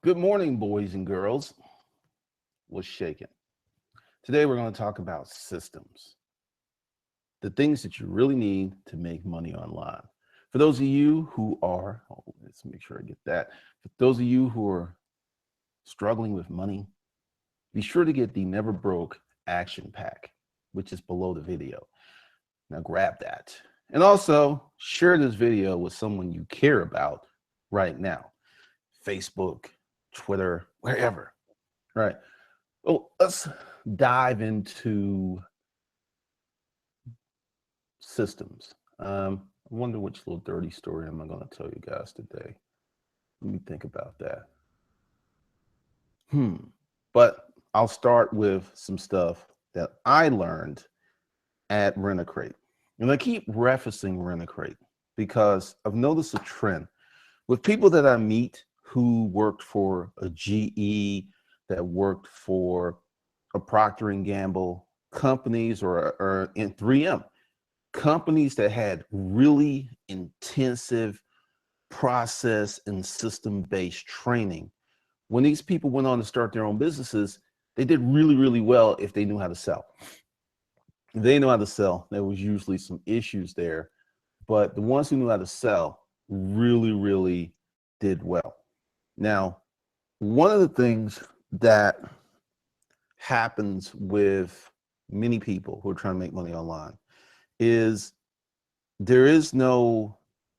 Good morning, boys and girls. What's shaking? Today, we're going to talk about systems, the things that you really need to make money online. For those of you who are, let's make sure I get that. For those of you who are struggling with money, be sure to get the Never Broke Action Pack, which is below the video. Now, grab that. And also, share this video with someone you care about right now. Facebook, Twitter, wherever. Right. Well, let's dive into systems. I wonder which little dirty story am I going to tell you guys today. Let me think about that. But I'll start with some stuff that I learned at Rent-A-Crate. And I keep referencing Rent-A-Crate because I've noticed a trend with people that I meet who worked for a GE, that worked for a Procter and Gamble companies, or in 3M companies that had really intensive process and system-based training. When these people went on to start their own businesses, they did really, really well if they knew how to sell. If they knew how to sell, there was usually some issues there, but the ones who knew how to sell really, really did well. Now, one of the things that happens with many people who are trying to make money online is there is no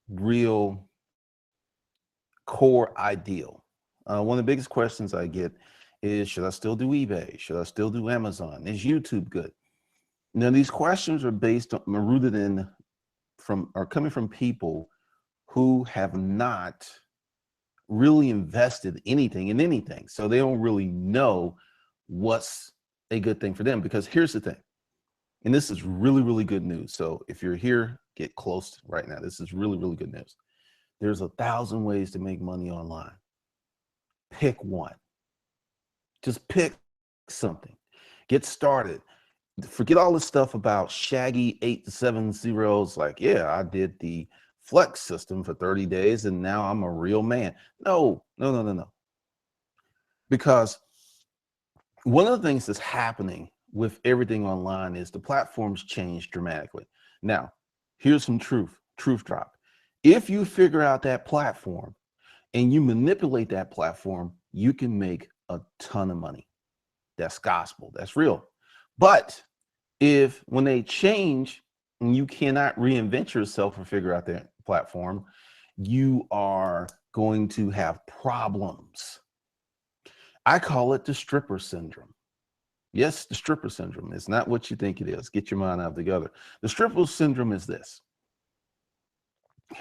real core ideal. One of the biggest questions I get is, should I still do eBay? Should I still do Amazon? Is YouTube good? Now, these questions are rooted in coming from people who have not really invested anything in anything. So they don't really know what's a good thing for them, because here's the thing, and this is really, really good news. So if you're here, get close right now. This is really, really good news. There's 1,000 ways to make money online. Pick one. Just pick something. Get started. Forget all this stuff about shaggy 870s. Like, yeah, I did the Flex system for 30 days and now I'm a real man. No. Because one of the things that's happening with everything online is the platforms change dramatically. Now, here's some truth drop. If you figure out that platform and you manipulate that platform, you can make a ton of money. That's gospel. That's real. But if when they change and you cannot reinvent yourself or figure out that platform, you are going to have problems. I call it the stripper syndrome. Yes, the stripper syndrome. It's not what you think it is. Get your mind out together. The stripper syndrome is this.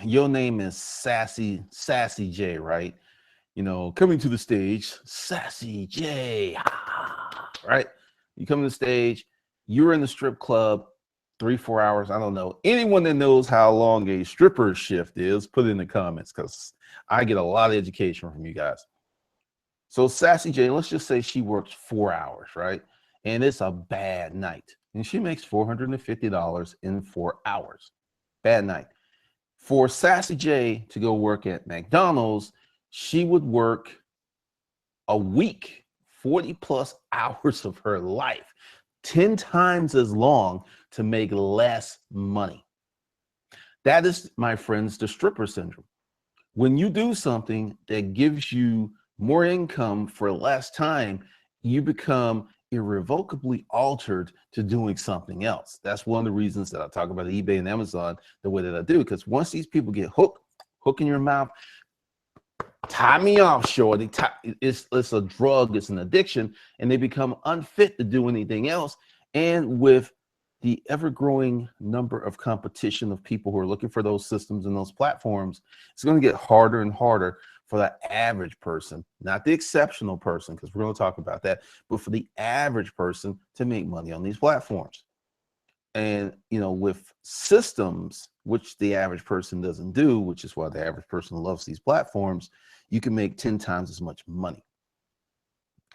Your name is Sassy J, right? You know, coming to the stage, Sassy J, right? You come to the stage, you're in the strip club, 3-4 hours. I don't know. Anyone that knows how long a stripper shift is, put it in the comments, because I get a lot of education from you guys. So Sassy J, let's just say she works 4 hours, right? And it's a bad night. And she makes $450 in 4 hours. Bad night. For Sassy J to go work at McDonald's, she would work a week, 40+ hours of her life, 10 times as long to make less money. That is, my friends, the stripper syndrome. When you do something that gives you more income for less time, you become irrevocably altered to doing something else. That's one of the reasons that I talk about eBay and Amazon the way that I do, because once these people get hook in your mouth, tie me off, shorty. It's a drug, it's an addiction, and they become unfit to do anything else. And with the ever-growing number of competition of people who are looking for those systems and those platforms, it's going to get harder and harder for the average person, not the exceptional person, because we're going to talk about that, but for the average person to make money on these platforms. And, you know, with systems, which the average person doesn't do, which is why the average person loves these platforms, you can make 10 times as much money.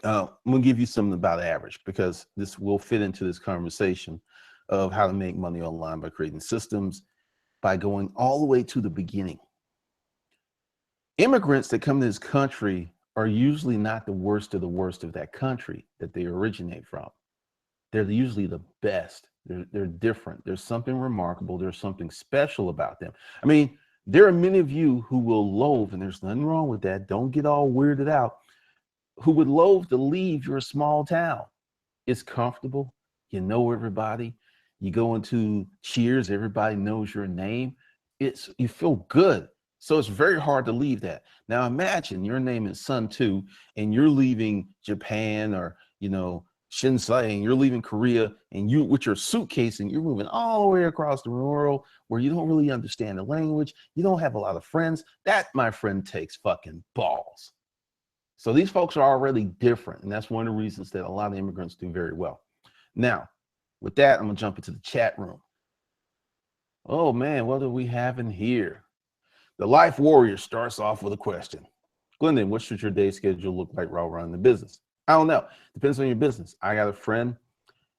I'm going to give you something about average, because this will fit into this conversation of how to make money online by creating systems, by going all the way to the beginning. Immigrants that come to this country are usually not the worst of that country that they originate from. They're usually the best. They're different. There's something remarkable. There's something special about them. I mean, there are many of you who will loathe, and there's nothing wrong with that. Don't get all weirded out. Who would loathe to leave your small town. It's comfortable. You know everybody. You go into Cheers, everybody knows your name. You feel good. So it's very hard to leave that. Now imagine your name is Sun Tu and you're leaving Japan or Shinsei, and you're leaving Korea, and you with your suitcase and you're moving all the way across the world where you don't really understand the language. You don't have a lot of friends. That, my friend, takes fucking balls. So these folks are already different, and that's one of the reasons that a lot of immigrants do very well. Now, with that, I'm gonna jump into the chat room. Oh man, what do we have in here? The Life Warrior starts off with a question. Glendon, what should your day schedule look like while running the business? I don't know. Depends on your business. I got a friend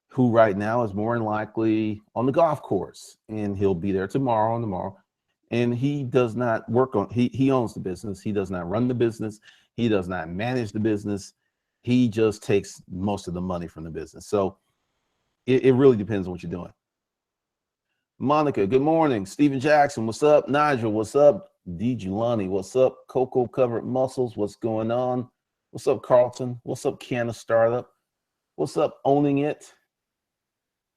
who right now is more than likely on the golf course, and he'll be there tomorrow. And he does not work on, he owns the business. He does not run the business. He does not manage the business. He just takes most of the money from the business. So it really depends on what you're doing. Monica, good morning. Steven Jackson, what's up? Nigel, what's up? D. Giuliani, what's up? Cocoa Covered Muscles, what's going on? What's up, Carlton? What's up, Canna Startup? What's up, Owning It?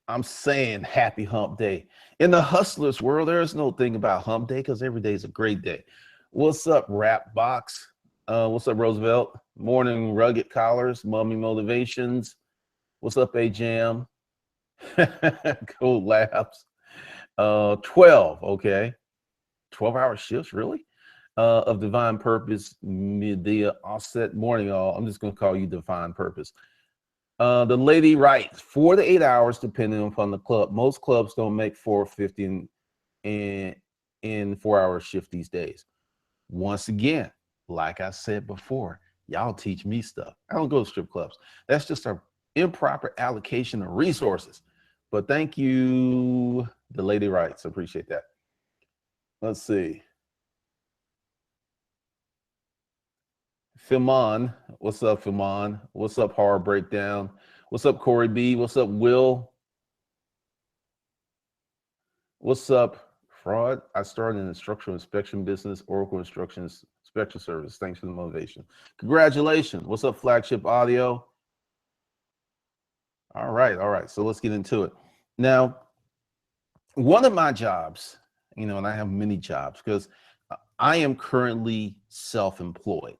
I'm saying happy hump day. In the hustlers world, there's no thing about hump day because every day is a great day. What's up, Rap Box? What's up, Roosevelt? Morning Rugged Collars, Mummy Motivations. What's up, A-Jam? Cool Labs. 12, okay. 12-hour shifts, really? Of Divine Purpose, Medea Offset. Morning, y'all. I'm just going to call you Divine Purpose. The lady writes 4 to 8 hours, depending upon the club. Most clubs don't make $4.50 in 4-hour shift these days. Once again, like I said before, y'all teach me stuff. I don't go to strip clubs. That's just an improper allocation of resources. But thank you, the lady writes. Appreciate that. Let's see. Filmon, what's up, Filmon? What's up, Horror Breakdown? What's up, Corey B? What's up, Will? What's up, Fraud? I started an instructional inspection business, Oracle Instructions Inspection Service. Thanks for the motivation. Congratulations. What's up, Flagship Audio? All right. So let's get into it. Now, one of my jobs, and I have many jobs because I am currently self-employed.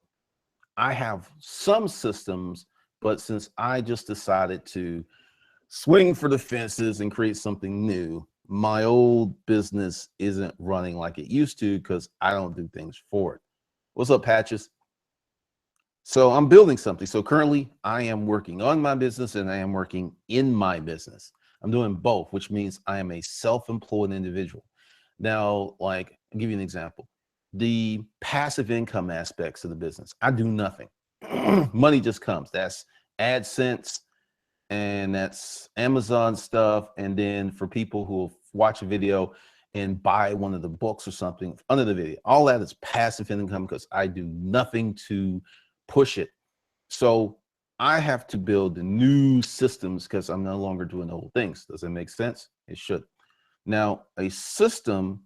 I have some systems, but since I just decided to swing for the fences and create something new, my old business isn't running like it used to because I don't do things for it. What's up, Patches? So I'm building something. So currently I am working on my business and I am working in my business. I'm doing both, which means I am a self-employed individual. Now, like, I'll give you an example. The passive income aspects of the business, I do nothing. Money just comes. That's AdSense and that's Amazon stuff. And then for people who will watch a video and buy one of the books or something under the video, all that is passive income because I do nothing to push it. So I have to build the new systems because I'm no longer doing old things. Does that make sense? It should. Now, a system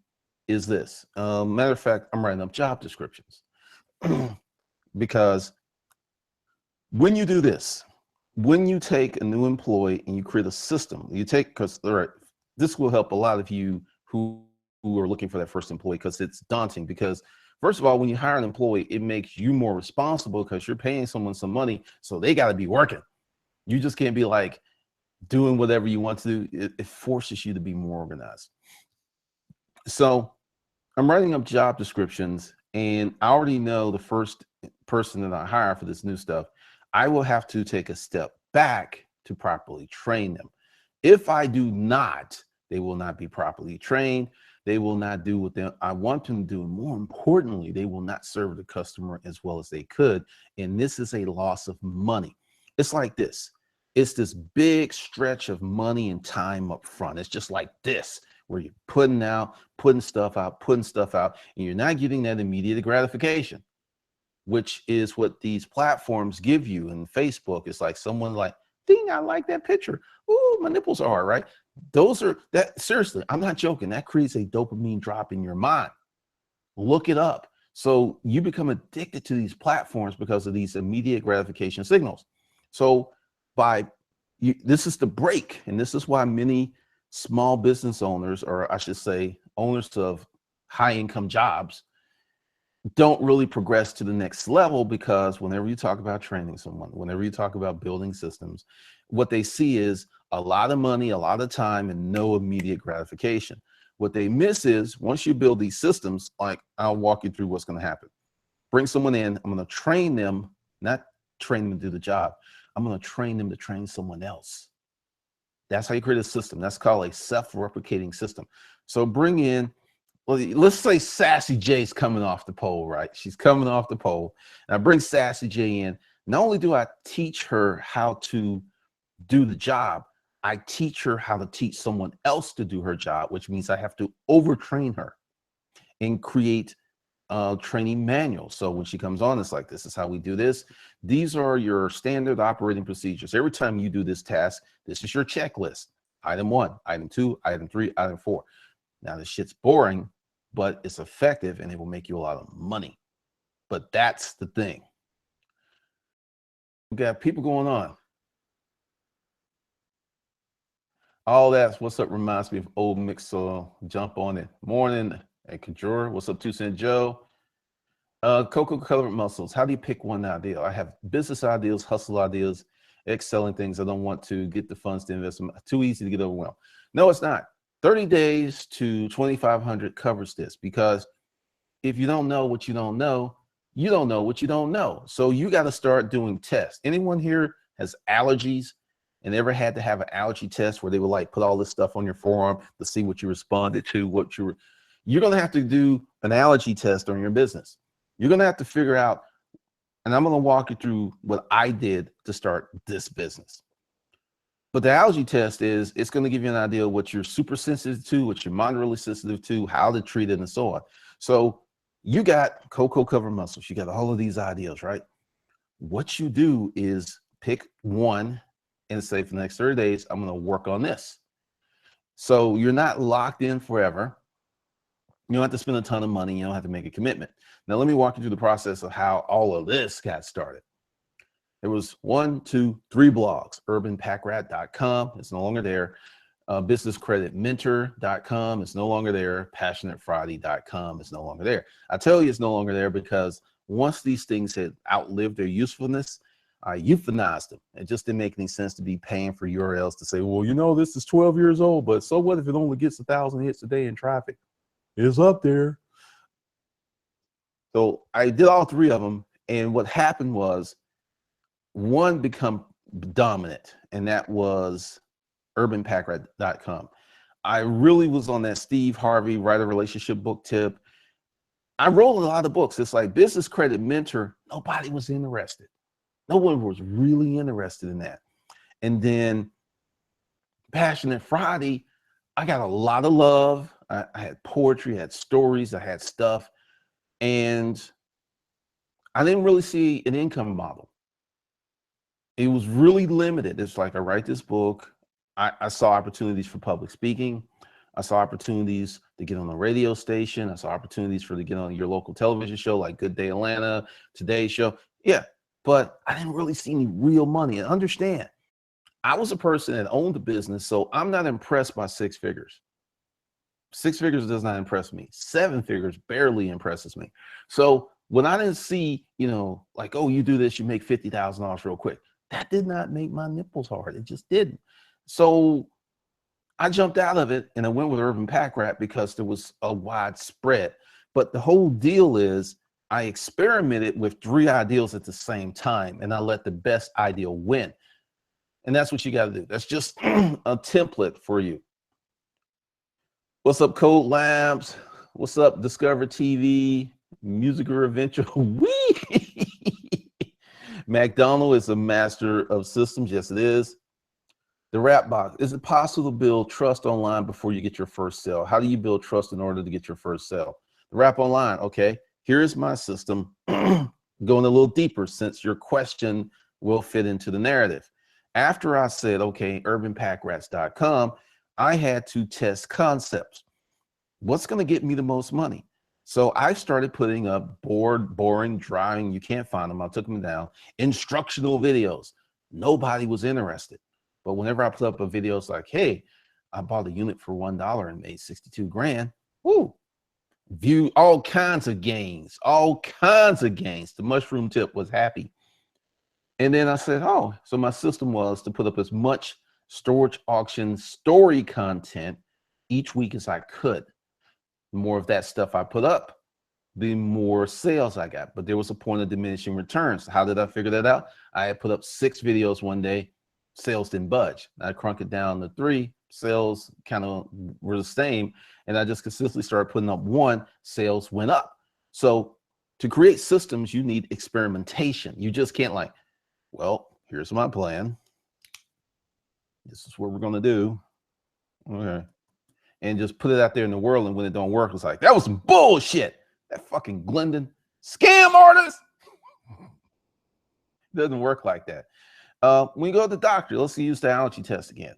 is this. Matter of fact, I'm writing up job descriptions because when you do this, when you take a new employee and you create a system, because this will help a lot of you who are looking for that first employee because it's daunting. Because first of all, when you hire an employee, it makes you more responsible because you're paying someone some money, so they got to be working. You just can't be like doing whatever you want to do. It forces you to be more organized. So I'm writing up job descriptions, and I already know the first person that I hire for this new stuff, I will have to take a step back to properly train them. If I do not, they will not be properly trained. They will not do what I want them to do. And more importantly, they will not serve the customer as well as they could. And this is a loss of money. It's like this. It's this big stretch of money and time up front. It's just like this, where you're putting stuff out, and you're not getting that immediate gratification. which is what these platforms give you. And Facebook, it's like someone like, ding, I like that picture. Ooh, my nipples are hard, right? Those are that, seriously, I'm not joking. That creates a dopamine drop in your mind. Look it up. So you become addicted to these platforms because of these immediate gratification signals. So this is the break. And this is why many small business owners, or I should say owners of high income jobs, don't really progress to the next level, because whenever you talk about training someone, whenever you talk about building systems, what they see is a lot of money, a lot of time, and no immediate gratification. What they miss is, once you build these systems, like I'll walk you through what's going to happen. Bring someone in, I'm going to train them, not train them to do the job. I'm going to train them to train someone else. That's how you create a system. That's called a self-replicating system. So bring in, well, let's say Sassy J's coming off the pole, right? She's coming off the pole. And I bring Sassy J in. Not only do I teach her how to do the job, I teach her how to teach someone else to do her job, which means I have to overtrain her and create training manuals. So when she comes on, it's like, this is how we do this. These are your standard operating procedures. Every time you do this task, this is your checklist. Item 1, item 2, item 3, item 4. Now this shit's boring, but it's effective and it will make you a lot of money. But that's the thing. We got people going on. All that's what's up reminds me of old mix, so jump on it. Morning, hey Kajor, what's up, 2 Cent Joe? Cocoa Colored Muscles, how do you pick one idea? I have business ideas, hustle ideas, excelling things. I don't want to get the funds to invest. Too easy to get overwhelmed. No, it's not. 30 days to 2,500 covers this, because if you don't know what you don't know, you don't know what you don't know. So you got to start doing tests. Anyone here has allergies and ever had to have an allergy test where they would like put all this stuff on your forearm to see what you responded to, you're going to have to do an allergy test on your business. You're going to have to figure out, and I'm going to walk you through what I did to start this business. But the allergy test is, it's going to give you an idea of what you're super sensitive to, what you're moderately sensitive to, how to treat it, and so on. So you got cocoa covered muscles. You got all of these ideas, right? What you do is pick one and say, for the next 30 days, I'm going to work on this. So you're not locked in forever. You don't have to spend a ton of money. You don't have to make a commitment. Now, let me walk you through the process of how all of this got started. There was 1, 2, 3 blogs. UrbanPackRat.com, it's no longer there. BusinessCreditMentor.com, it's no longer there. PassionateFriday.com, it's no longer there. I tell you it's no longer there because once these things had outlived their usefulness, I euthanized them. It just didn't make any sense to be paying for URLs to say, well, you know, this is 12 years old, but so what if it only gets 1,000 hits a day in traffic? It's up there. So I did all 3 of them. And what happened was, one become dominant, and that was UrbanPackRat.com. I really was on that Steve Harvey write a relationship book tip. I wrote a lot of books. It's like Business Credit Mentor. Nobody was interested. No one was really interested in that. And then Passionate Friday, I got a lot of love. I had poetry, I had stories, I had stuff, and I didn't really see an income model. It was really limited. It's like, I write this book. I saw opportunities for public speaking. I saw opportunities to get on a radio station. I saw opportunities to get on your local television show like Good Day Atlanta, Today Show. Yeah, but I didn't really see any real money. And understand, I was a person that owned a business, so I'm not impressed by 6 figures. 6 figures does not impress me. 7 figures barely impresses me. So when I didn't see, you know, like, oh, you do this, you make $50,000 real quick. That did not make my nipples hard. It just didn't. So I jumped out of it and I went with Urban Pack Rat because there was a wide spread. But the whole deal is, I experimented with 3 ideals at the same time, and I let the best ideal win. And that's what you got to do. That's just a template for you. What's up, Code Labs? What's up, Discover TV? Musical Adventure. Wee! McDonald is a master of systems. Yes, it is. The Rap Box. Is it possible to build trust online before you get your first sale? How do you build trust in order to get your first sale? The Rap Online. Okay, here's my system. going a little deeper since your question will fit into the narrative. After I said, okay, urbanpackrats.com, I had to test concepts. What's going to get me the most money? So I started putting up boring, drawing. You can't find them. I took them down. Instructional videos. Nobody was interested. But whenever I put up a video, it's like, hey, I bought a unit for $1 and made 62 grand. Woo. View all kinds of gains, all kinds of gains. The mushroom tip was happy. And then I said, oh, so my system was to put up as much storage auction story content each week as I could. The more of that stuff I put up, the more sales I got. But there was a point of diminishing returns. How did I figure that out? I had put up 6 videos one day, sales didn't budge. I crunk it down to 3, sales kind of were the same. And I just consistently started putting up 1, sales went up. So to create systems, you need experimentation. You just can't like, well, here's my plan. This is what we're going to do. Okay. And just put it out there in the world. And when it don't work, it's like, that was some bullshit. That fucking Glendon scam artist. Doesn't work like that. When you go to the doctor, let's use the allergy test again.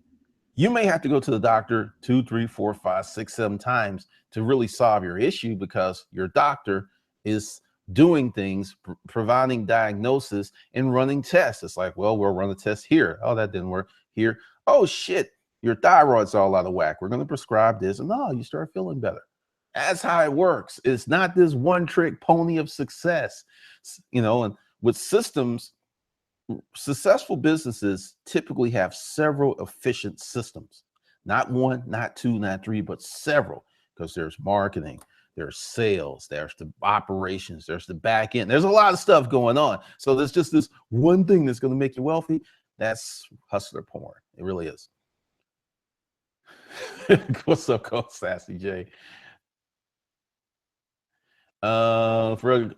You may have to go to the doctor 2, 3, 4, 5, 6, 7 times to really solve your issue because your doctor is doing things, providing diagnosis and running tests. It's like, well, we'll run a test here. Oh, that didn't work here. Oh, shit, your thyroid's all out of whack. We're going to prescribe this. And you start feeling better. That's how it works. It's not this one trick pony of success, and with systems, successful businesses typically have several efficient systems, not 1, not 2, not 3, but several, because there's marketing, there's sales, there's the operations, there's the back end. There's a lot of stuff going on. So there's just this one thing that's going to make you wealthy. That's hustler porn. It really is. What's up, Coach Sassy J? Found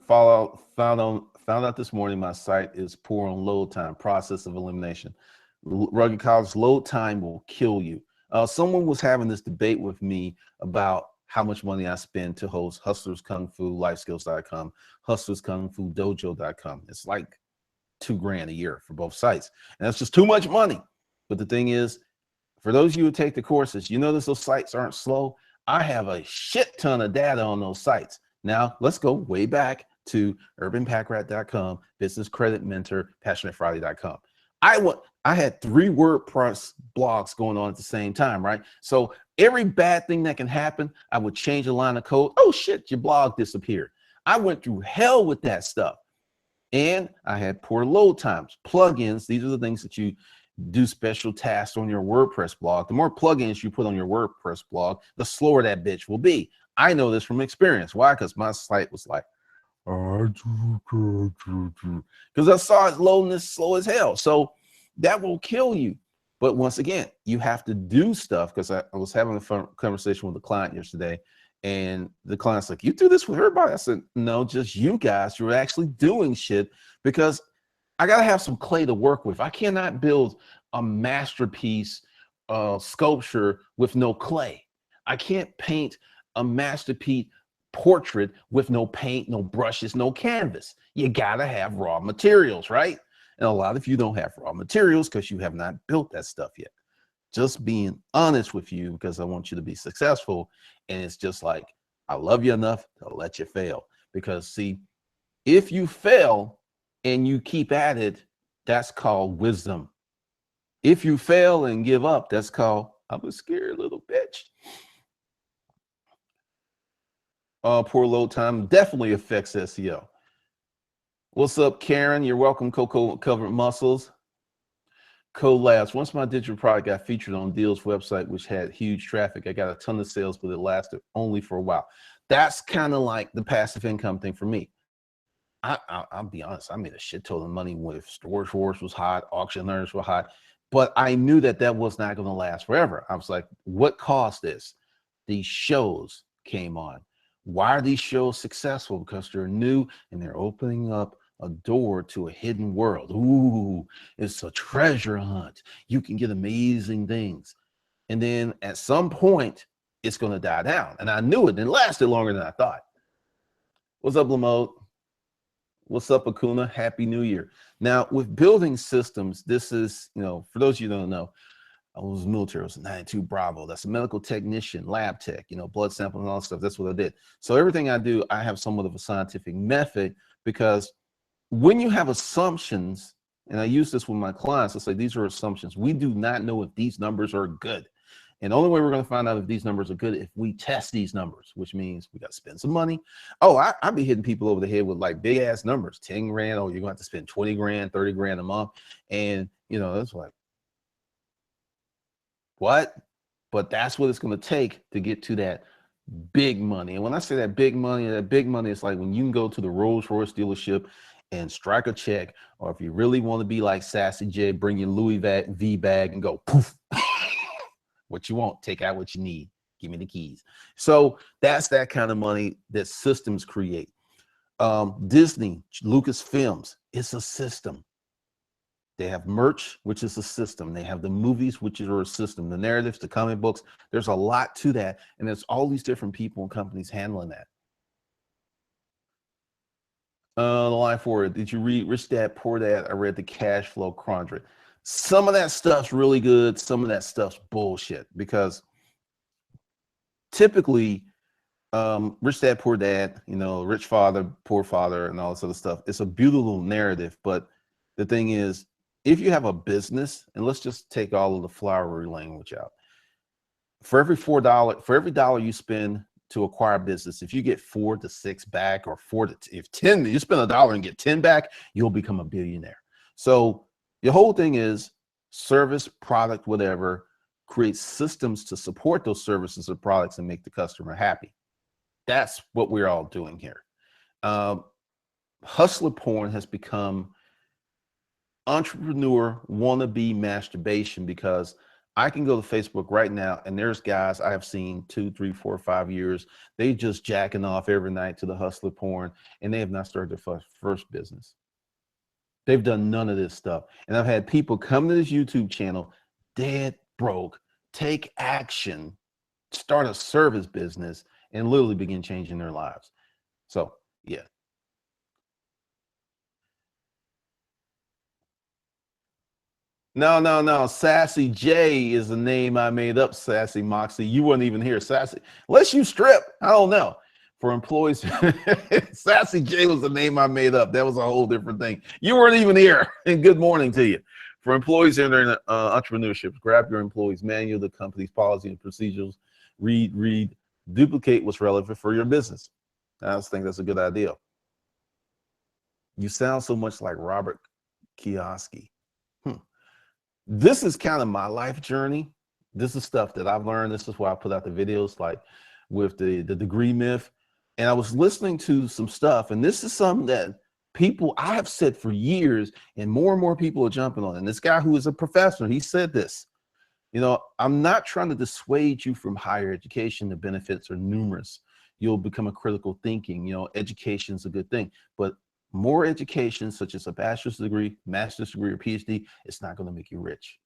out this morning my site is poor on load time, process of elimination. Rugged College, load time will kill you. Someone was having this debate with me about how much money I spend to host Hustlers Kung Fu Lifeskills.com, Hustlers Kung Fu Dojo.com. It's like $2 grand a year for both sites. And that's just too much money. But the thing is, for those of you who take the courses, you notice those sites aren't slow. I have a shit ton of data on those sites. Now, let's go way back to urbanpackrat.com, Business Credit Mentor, PassionateFriday.com. I had 3 WordPress blogs going on at the same time, right? So every bad thing that can happen, I would change a line of code. Oh shit, your blog disappeared. I went through hell with that stuff. And I had poor load times. Plugins, these are the things that you do special tasks on your WordPress blog. The more plugins you put on your WordPress blog, the slower that bitch will be. I know this from experience. Why? Because my site was like, because I saw it loading this slow as hell. So that will kill you. But once again, you have to do stuff, because I was having a fun conversation with a client yesterday, and the client's like, you do this with everybody? I said, no, just you guys. You're actually doing shit, because I got to have some clay to work with. I cannot build a masterpiece sculpture with no clay. I can't paint a masterpiece portrait with no paint, no brushes, no canvas. You got to have raw materials, right? And a lot of you don't have raw materials because you have not built that stuff yet. Just being honest with you, because I want you to be successful. And it's just like, I love you enough to let you fail. Because see, if you fail and you keep at it, that's called wisdom. If you fail and give up, that's called, I'm a scared little bitch. Poor load time definitely affects SEO. What's up, Karen? You're welcome, Coco Covered Muscles. Collabs. Once my digital product got featured on Deal's website, which had huge traffic, I got a ton of sales, but it lasted only for a while. That's kind of like the passive income thing for me. I'll be honest, I made a shit ton of money with Storage Wars was hot, Auctioneers were hot, but I knew that that was not going to last forever. I was like, what caused this? These shows came on. Why are these shows successful? Because they're new and they're opening up a door to a hidden world. Ooh, it's a treasure hunt. You can get amazing things. And then at some point, it's going to die down. And I knew it, and it lasted longer than I thought. What's up, Lamode? What's up, Akuna? Happy New Year. Now, with building systems, this is, for those of you who don't know, I was military. I was a 92 Bravo. That's a medical technician, lab tech, blood samples and all that stuff. That's what I did. So everything I do, I have somewhat of a scientific method, because when you have assumptions, and I use this with my clients, I say, these are assumptions. We do not know if these numbers are good. And the only way we're going to find out if these numbers are good if we test these numbers, which means we got to spend some money. Oh, I be hitting people over the head with like big ass numbers, 10 grand. Oh, you're going to have to spend 20 grand, 30 grand a month. And, that's like, what? But that's what it's going to take to get to that big money. And when I say that big money is like when you can go to the Rolls Royce dealership and strike a check, or if you really want to be like Sassy J, bring your Louis V bag and go poof. What you want, take out what you need, give me the keys. So that's that kind of money that systems create. Disney, Lucasfilms, it's a system. They have merch, which is a system. They have the movies, which are a system. The narratives, the comic books, there's a lot to that. And there's all these different people and companies handling that. The line forward, did you read Rich Dad, Poor Dad? I read The Cash Flow Quadrant. Some of that stuff's really good. Some of that stuff's bullshit, because typically Rich Dad, Poor Dad, rich father, poor father, and all this other stuff, it's a beautiful narrative. But the thing is, if you have a business, and let's just take all of the flowery language out, for every $4 you spend to acquire a business, if you get 4 to 6 back, or if 10, you spend $1 and get 10 back, you'll become a billionaire. So the whole thing is service, product, whatever, create systems to support those services or products and make the customer happy. That's what we're all doing here. Hustler porn has become entrepreneur wannabe masturbation, because I can go to Facebook right now and there's guys I have seen 2, 3, 4, 5 years. They just jacking off every night to the hustler porn, and they have not started their first business. They've done none of this stuff. And I've had people come to this YouTube channel, dead broke, take action, start a service business, and literally begin changing their lives. So, yeah. No. Sassy J is the name I made up, Sassy Moxie. You weren't even here, Sassy. Unless you strip, I don't know. For employees, Sassy J was the name I made up. That was a whole different thing. You weren't even here. And good morning to you. For employees entering entrepreneurship, grab your employees manual, the company's policy and procedures, read, duplicate what's relevant for your business. I just think that's a good idea. You sound so much like Robert Kiyosaki. This is kind of my life journey. This is stuff that I've learned. This is why I put out the videos, like with the degree myth. And I was listening to some stuff, and this is something that people I have said for years, and more people are jumping on. And this guy who is a professor, he said this, I'm not trying to dissuade you from higher education. The benefits are numerous. You'll become a critical thinking, education is a good thing, but more education, such as a bachelor's degree, master's degree, or PhD, it's not going to make you rich.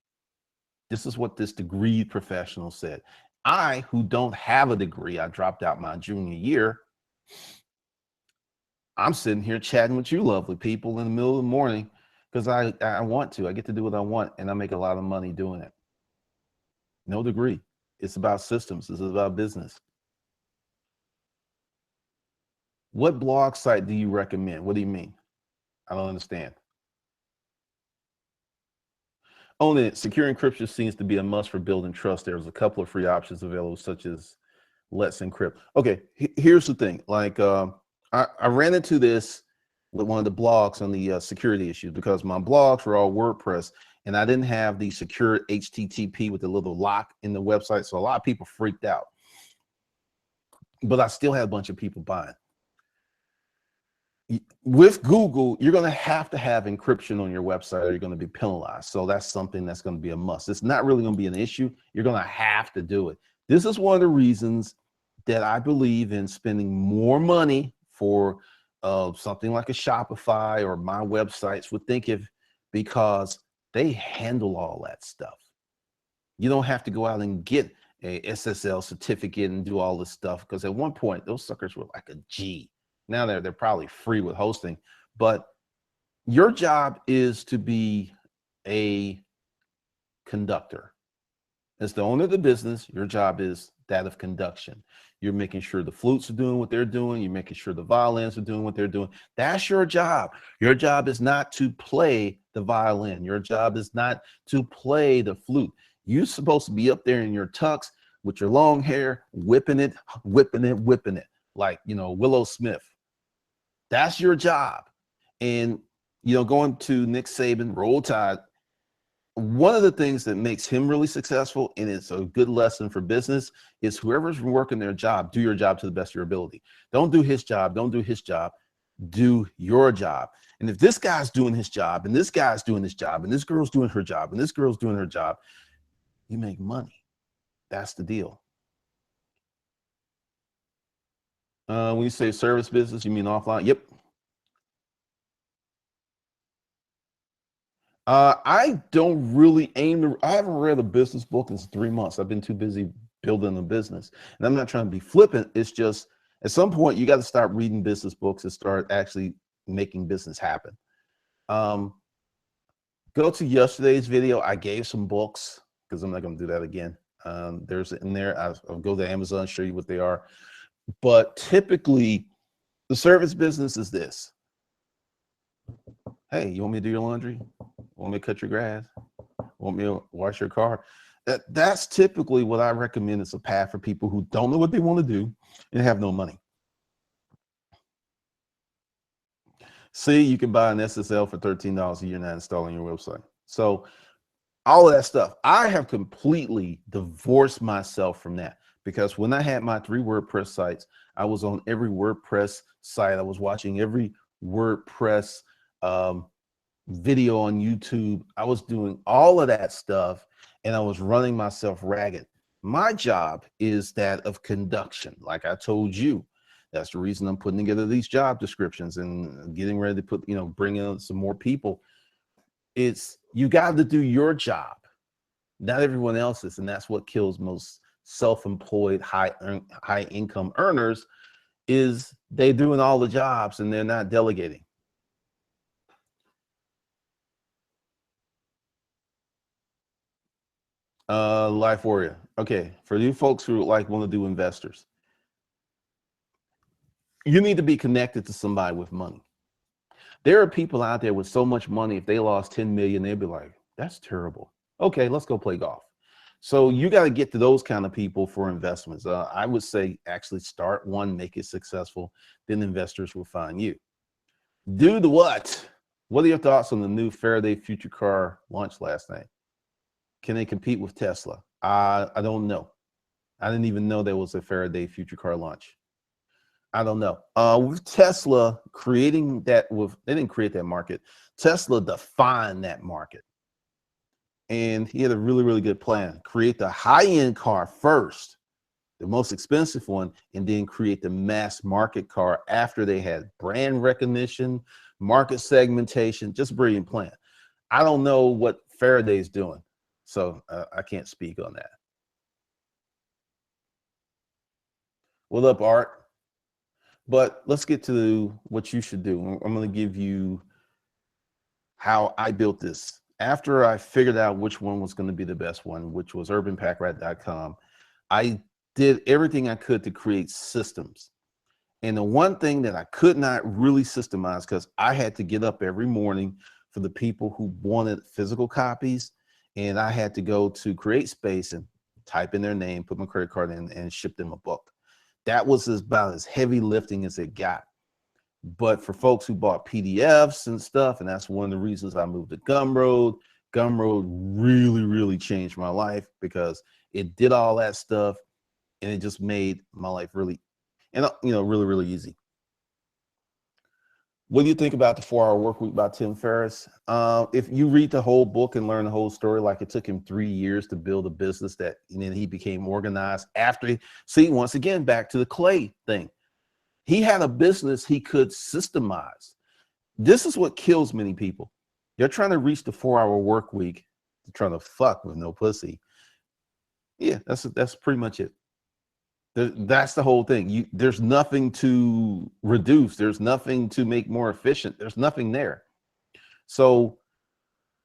This is what this degree professional said. I, who don't have a degree, I dropped out my junior year. I'm sitting here chatting with you lovely people in the middle of the morning because I want to. I get to do what I want, and I make a lot of money doing it. No degree. It's about systems. This is about business. What blog site do you recommend? What do you mean? I don't understand. Own it. Secure encryption seems to be a must for building trust. There's a couple of free options available, such as Let's Encrypt. Okay, here's the thing. Like, I ran into this with one of the blogs on the security issues, because my blogs were all WordPress, and I didn't have the secure HTTP with the little lock in the website. So a lot of people freaked out, but I still had a bunch of people buying. With Google, you're going to have encryption on your website, or you're going to be penalized. So that's something that's going to be a must. It's not really going to be an issue. You're going to have to do it. This is one of the reasons that I believe in spending more money for something like a Shopify or my websites with Thinkiv, because they handle all that stuff. You don't have to go out and get a SSL certificate and do all this stuff, because at one point those suckers were like a G. Now they're probably free with hosting, But your job is to be a conductor. As the owner of the business, your job is that of conduction. You're making sure the flutes are doing what they're doing. You're making sure the violins are doing what they're doing. That's your job. Your job is not to play the violin. Your job is not to play the flute. You're supposed to be up there in your tux with your long hair, whipping it, whipping it, whipping it, like, Willow Smith. That's your job. And, going to Nick Saban, Roll Tide, one of the things that makes him really successful, and it's a good lesson for business, is whoever's working their job, do your job to the best of your ability. Don't do his job. Don't do his job. Do your job. And if this guy's doing his job, and this guy's doing his job, and this girl's doing her job, and this girl's doing her job, you make money. That's the deal. When you say service business, you mean offline? Yep. I don't really aim to, I haven't read a business book in 3 months. I've been too busy building a business. And I'm not trying to be flippant. It's just at some point you got to start reading business books and start actually making business happen. Go to yesterday's video. I gave some books because I'm not going to do that again. There's in there. I'll go to Amazon, show you what they are. But typically the service business is this. Hey, you want me to do your laundry? Want me to cut your grass? Want me to wash your car? That's typically what I recommend as a path for people who don't know what they want to do and have no money. See, you can buy an SSL for $13 a year now installing your website. So all of that stuff, I have completely divorced myself from that, because when I had my 3 WordPress sites, I was on every WordPress site. I was watching every WordPress video on YouTube. I was doing all of that stuff and I was running myself ragged. My job is that of conduction. Like I told you, that's the reason I'm putting together these job descriptions and getting ready to put, bring in some more people. It's, you got to do your job, not everyone else's. And that's what kills most self-employed, high income earners, is they doing all the jobs and they're not delegating. Life warrior. Okay, for you folks who want to do investors, you need to be connected to somebody with money. There are people out there with so much money, if they lost 10 million, they'd be like, that's terrible. Okay, let's go play golf. So you got to get to those kind of people for investments. I would say actually start one, make it successful, then investors will find you. Do the what? What are your thoughts on the new Faraday future car launched last night? Can they compete with Tesla? I don't know. I didn't even know there was a Faraday future car launch. I don't know. With Tesla creating that, they didn't create that market. Tesla defined that market. And he had a really, really good plan. Create the high-end car first, the most expensive one, and then create the mass market car after they had brand recognition, market segmentation. Just a brilliant plan. I don't know what Faraday's doing, so I can't speak on that. What up, Art? But let's get to what you should do. I'm going to give you how I built this. After I figured out which one was going to be the best one, which was urbanpackrat.com, I did everything I could to create systems. And the one thing that I could not really systemize, because I had to get up every morning for the people who wanted physical copies, and I had to go to Create Space and type in their name, put my credit card in, and ship them a book. That was about as heavy lifting as it got. But for folks who bought PDFs and stuff, and that's one of the reasons I moved to Gumroad. Gumroad really, really changed my life because it did all that stuff and it just made my life really, really, really easy. What do you think about the 4-Hour Workweek by Tim Ferriss? If you read the whole book and learn the whole story, like it took him 3 years to build a business that, and then he became organized after. See, once again, back to the clay thing. He had a business he could systemize. This is what kills many people. They're trying to reach the 4-Hour Workweek. They're trying to fuck with no pussy. Yeah, that's pretty much it. That's the whole thing. There's nothing to reduce. There's nothing to make more efficient. There's nothing there. So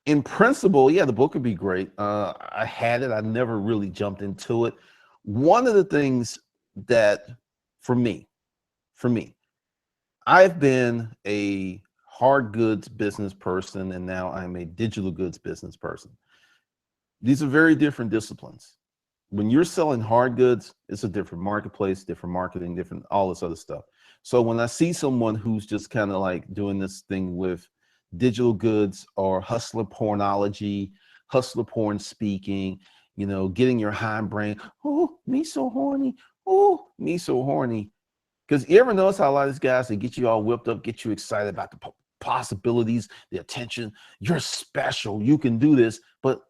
in principle, yeah, the book would be great. I had it. I never really jumped into it. One of the things that for me, I've been a hard goods business person, and now I'm a digital goods business person. These are very different disciplines. When you're selling hard goods, it's a different marketplace, different marketing, different all this other stuff. So when I see someone who's just kind of like doing this thing with digital goods or hustler pornology, hustler porn speaking, getting your hind brain, oh, me so horny, oh, me so horny. Because you ever notice how a lot of these guys, they get you all whipped up, get you excited about the possibilities, the attention, you're special, you can do this, but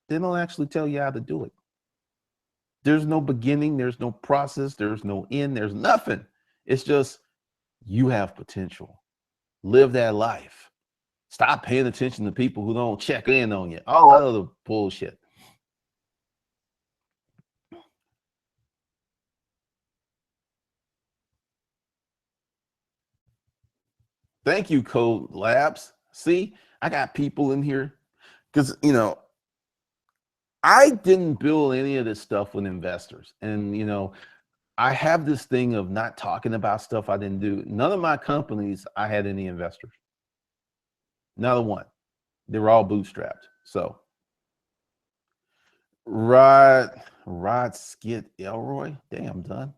they don't actually tell you how to do it. There's no beginning, there's no process, there's no end, there's nothing. It's just, you have potential. Live that life. Stop paying attention to people who don't check in on you. All that other bullshit. Thank you, Code Labs. See, I got people in here because, I didn't build any of this stuff with investors. And, I have this thing of not talking about stuff I didn't do. None of my companies, I had any investors. Not one. They were all bootstrapped. So, Rod Skid Elroy. Damn, done.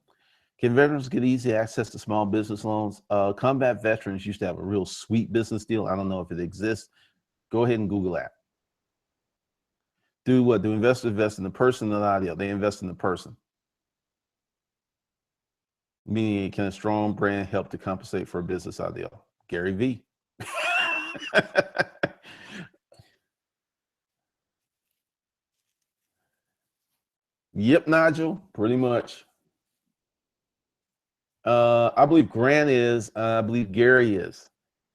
Can veterans get easy access to small business loans? Combat veterans used to have a real sweet business deal. I don't know if it exists. Go ahead and Google that. Do what? Do investors invest in the person or the idea? They invest in the person. Meaning, can a strong brand help to compensate for a business ideal? Gary V. Yep, Nigel, pretty much. I believe Grant is. I believe Gary is.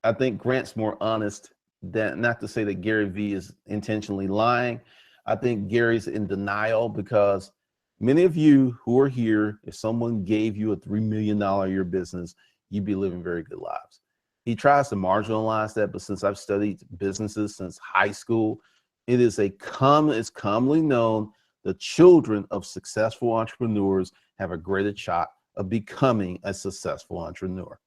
I think Grant's more honest than, not to say that Gary V is intentionally lying. I think Gary's in denial because many of you who are here, if someone gave you a $3 million a year business, you'd be living very good lives. He tries to marginalize that, but since I've studied businesses since high school, it's commonly known the children of successful entrepreneurs have a greater shot of becoming a successful entrepreneur.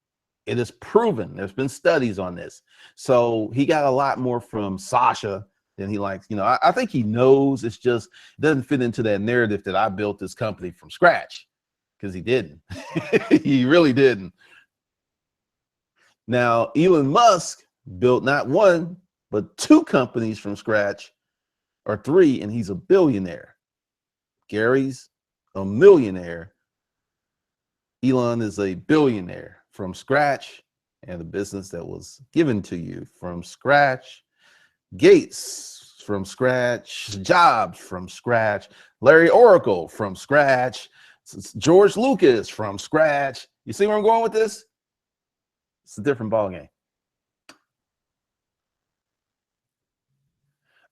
It is proven. There's been studies on this. So he got a lot more from Sasha than he likes. I think he knows. It's just it doesn't fit into that narrative that I built this company from scratch, because he didn't. He really didn't. Now, Elon Musk built not one, but two companies from scratch, or three, and he's a billionaire. Gary's a millionaire. Elon is a billionaire from scratch, and a business that was given to you from scratch. Gates from scratch, Jobs from scratch, Larry Oracle from scratch, George Lucas from scratch. You see where I'm going with this? It's a different ballgame.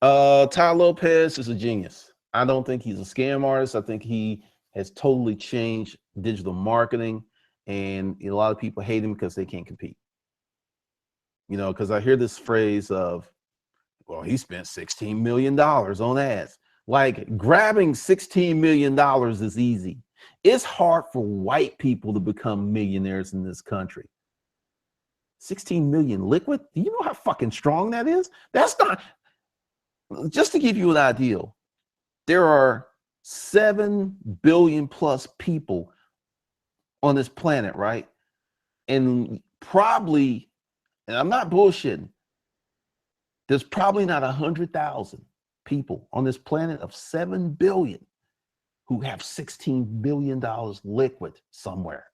Ty Lopez is a genius. I don't think he's a scam artist. I think he has totally changed digital marketing, and a lot of people hate him because they can't compete. Because I hear this phrase of, well, he spent $16 million on ads. Like, grabbing $16 million is easy. It's hard for white people to become millionaires in this country. 16 million liquid? Do you know how fucking strong that is? That's not, just to give you an idea, there are 7 billion plus people on this planet, right? And probably, and I'm not bullshitting, there's probably not 100,000 people on this planet of 7 billion who have $16 billion liquid somewhere.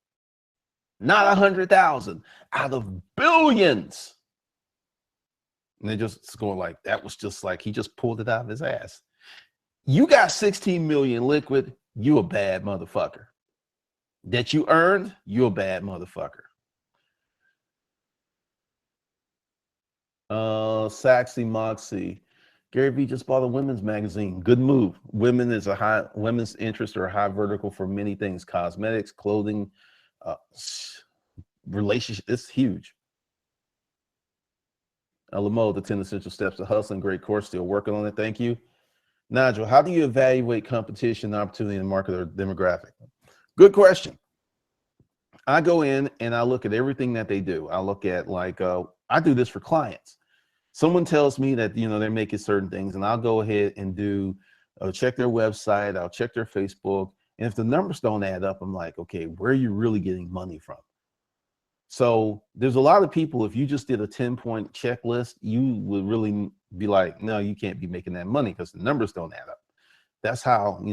Not 100,000 out of billions. And they just going like, that was just like, he just pulled it out of his ass. You got 16 million liquid, you a bad motherfucker. That you earned, you a bad motherfucker. Saxy Moxie, Gary Vee just bought a women's magazine. Good move. Women's interests are a high vertical for many things: cosmetics, clothing, uh, relationship. It's huge. Lamo, the 10 essential steps to hustling. Great course. Still working on it. Thank you. Nigel, how do you evaluate competition, opportunity in the market or demographic? Good question. I go in and I look at everything that they do. I look at I do this for clients. Someone tells me that, they're making certain things, and I'll go ahead and check their website. I'll check their Facebook. And if the numbers don't add up, I'm like, okay, where are you really getting money from? So there's a lot of people, if you just did a 10-point checklist, you would really be like, no, you can't be making that money because the numbers don't add up. That's how,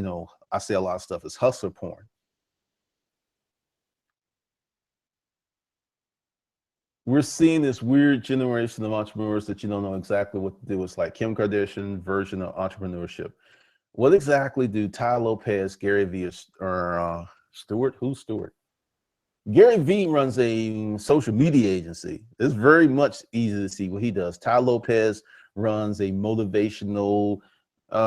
I say a lot of stuff is hustler porn. We're seeing this weird generation of entrepreneurs that you don't know exactly what to do. It's like Kim Kardashian version of entrepreneurship. What exactly do Ty Lopez, Gary Vee, or Stewart? Who's Stewart? Gary Vee runs a social media agency. It's very much easy to see what he does. Ty Lopez runs a motivational,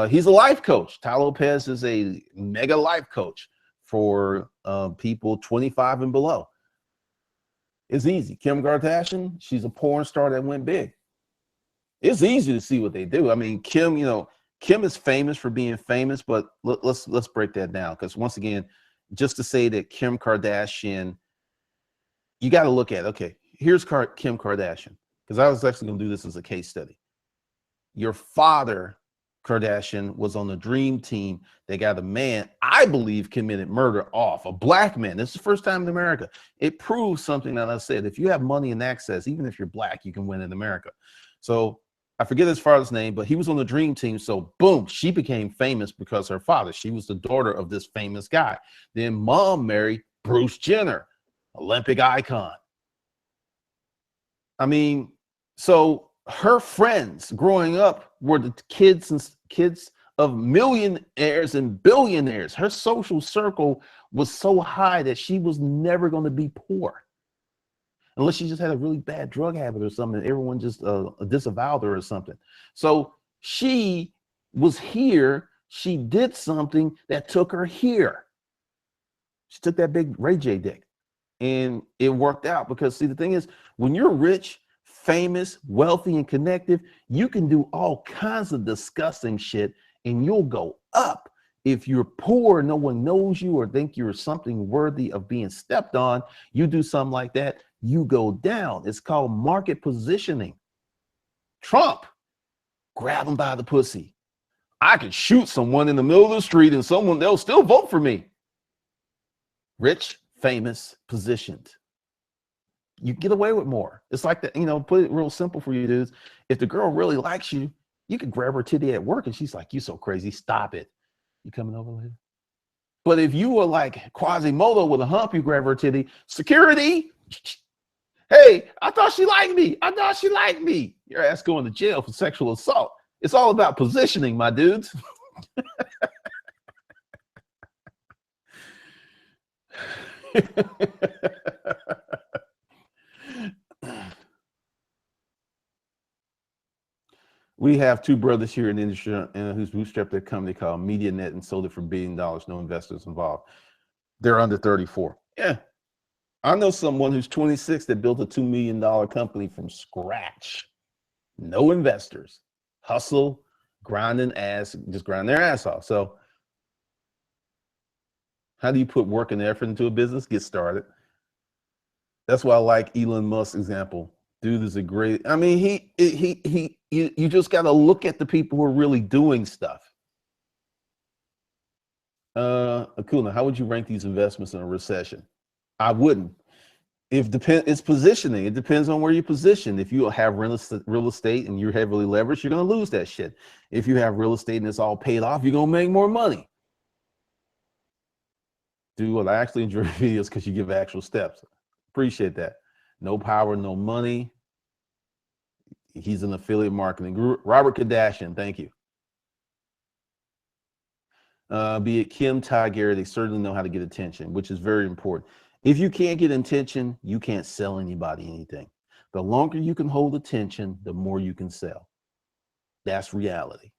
he's a life coach. Ty Lopez is a mega life coach for people 25 and below. It's easy. Kim Kardashian, she's a porn star that went big. It's easy to see what they do. I mean, Kim, Kim is famous for being famous, but let's break that down, because once again, just to say that Kim Kardashian, you got to look at, okay, here's Kim Kardashian, because I was actually going to do this as a case study. Your father, Kardashian, was on the dream team. They got a man, I believe, committed murder off, a black man. This is the first time in America. It proves something that I said. If you have money and access, even if you're black, you can win in America. So I forget his father's name, but he was on the dream team. So boom, she became famous because her father, she was the daughter of this famous guy. Then mom married Bruce Jenner, Olympic icon. I mean, so her friends growing up were the kids of millionaires and billionaires. Her social circle was so high that she was never going to be poor, unless she just had a really bad drug habit or something. Everyone just disavowed her or something. So she was here. She did something that took her here. She took that big Ray J dick, and it worked out. Because see, the thing is, when you're rich, famous, wealthy, and connected, you can do all kinds of disgusting shit and you'll go up. If you're poor, no one knows you or think you're something worthy of being stepped on, you do something like that, you go down. It's called market positioning. Trump, grab him by the pussy. I could shoot someone in the middle of the street and they'll still vote for me. Rich, famous, positioned. You get away with more. It's like that, put it real simple for you dudes. If the girl really likes you, you can grab her titty at work and she's like, you so crazy, stop it. You coming over later? But if you were like Quasimodo with a hump, you grab her titty, security. Hey, I thought she liked me. I thought she liked me. Your ass going to jail for sexual assault. It's all about positioning, my dudes. We have two brothers here in the industry who's bootstrapped their company called MediaNet and sold it for $1 billion. No investors involved. They're under 34. Yeah. I know someone who's 26 that built a $2 million company from scratch. No investors. Hustle, grinding ass, just grind their ass off. So how do you put work and effort into a business? Get started. That's why I like Elon Musk's example. Dude is a great, I mean, you just got to look at the people who are really doing stuff. Akuna, how would you rank these investments in a recession? I wouldn't. It's positioning. It depends on where you position. If you have real estate and you're heavily leveraged, you're going to lose that shit. If you have real estate and it's all paid off, you're going to make more money. Dude, what I actually enjoy videos because you give actual steps. Appreciate that. No power, no money. He's an affiliate marketing guru. Robert Kardashian, thank you. Be it Kim, Ty, Gary, they certainly know how to get attention, which is very important. If you can't get attention, you can't sell anybody anything. The longer you can hold attention, the more you can sell. That's reality.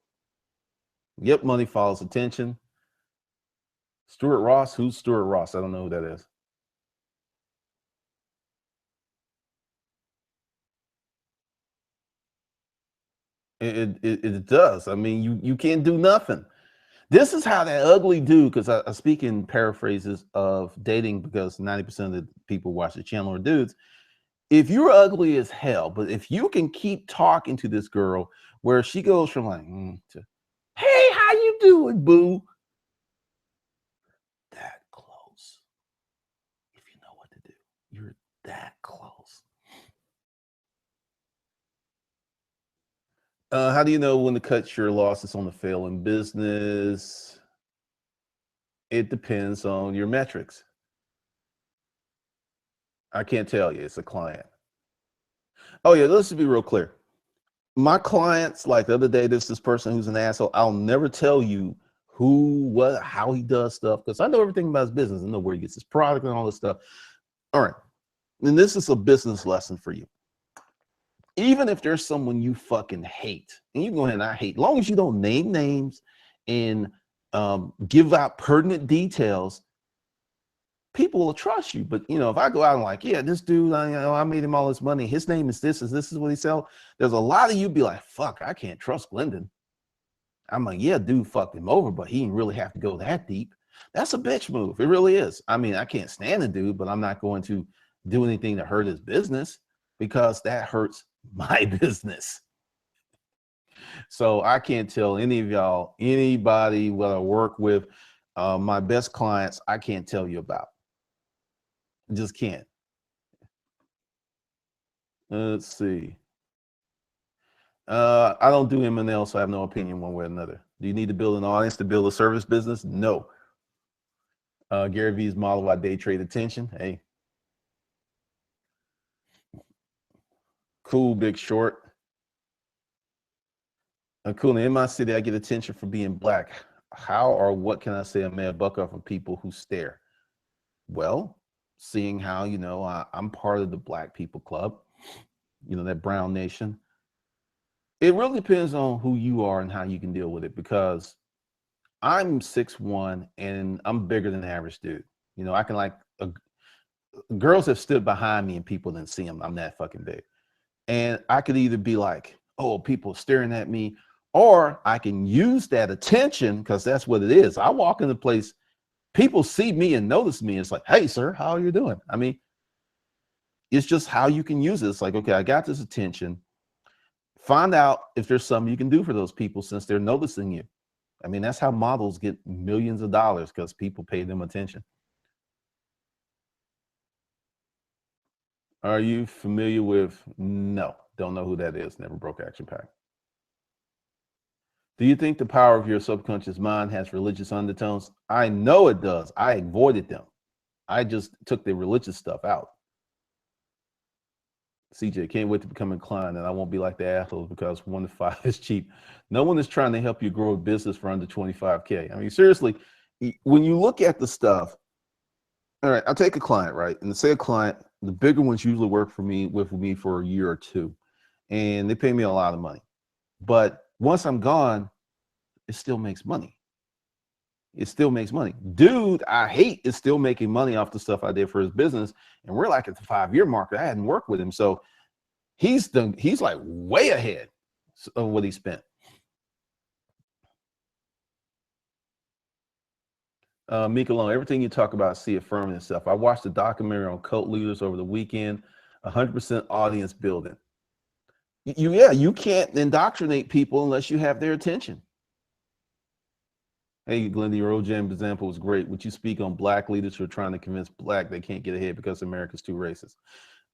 Yep, money follows attention. Stuart Ross, who's Stuart Ross? I don't know who that is. It does. I mean, you can't do nothing. This is how that ugly dude, because I speak in paraphrases of dating because 90% of the people watch the channel are dudes. If you're ugly as hell, but if you can keep talking to this girl where she goes from like, to, hey, how you doing, boo? That close. If you know what to do, you're that close. How do you know when to cut your losses on the failing business? It depends on your metrics. I can't tell you. It's a client. Oh yeah, let's just be real clear. My clients, like the other day, this person who's an asshole. I'll never tell you who, what, how he does stuff because I know everything about his business. I know where he gets his product and all this stuff. All right, and this is a business lesson for you. Even if there's someone you fucking hate, and you go ahead and I hate, as long as you don't name names and give out pertinent details, people will trust you. But you know, if I go out and like, yeah, this dude, I made him all this money. His name is this, is what he sell. There's a lot of you be like, fuck, I can't trust Glendon. I'm like, yeah, dude fucked him over, but he didn't really have to go that deep. That's a bitch move. It really is. I mean, I can't stand the dude, but I'm not going to do anything to hurt his business because that hurts my business. So I can't tell any of y'all, anybody what I work with, my best clients, I can't tell you about. Just can't. Let's see. I don't do M&L, so I have no opinion one way or another. Do you need to build an audience to build a service business? No. Gary Vee's model why day trade attention. Hey. Cool, Big Short. Cool. In my city, I get attention for being black. How or what can I say I made a buck off of people who stare? Well, seeing how, you know, I'm part of the Black People Club, you know, that brown nation. It really depends on who you are and how you can deal with it because I'm 6'1" and I'm bigger than the average dude. You know, I can like, girls have stood behind me and people didn't see them. I'm that fucking big. And I could either be like, oh, people staring at me, or I can use that attention because that's what it is. I walk in the place, people see me and notice me. It's like, hey, sir, how are you doing? I mean, it's just how you can use it. It's like, okay, I got this attention. Find out if there's something you can do for those people since they're noticing you. I mean, that's how models get millions of dollars because people pay them attention. Are you familiar with? No, don't know who that is. Never broke Action Pack. Do you think the power of your subconscious mind has religious undertones? I know it does. I avoided them. I just took the religious stuff out. CJ, can't wait to become inclined, and I won't be like the assholes because 1 to 5 is cheap. No one is trying to help you grow a business for under 25K. I mean, seriously, when you look at the stuff, all right, I'll take a client, right? And say a client, the bigger ones usually work for me with me for a year or two, and they pay me a lot of money. But once I'm gone, it still makes money. It still makes money. Dude, I hate is still making money off the stuff I did for his business. And we're like at the 5-year mark. I hadn't worked with him. So he's like way ahead of what he spent. Mika Long, everything you talk about, see affirming itself. I watched a documentary on cult leaders over the weekend, 100% audience building. You can't indoctrinate people unless you have their attention. Hey, Glenda, your OJM example was great. Would you speak on black leaders who are trying to convince black they can't get ahead because America's too racist?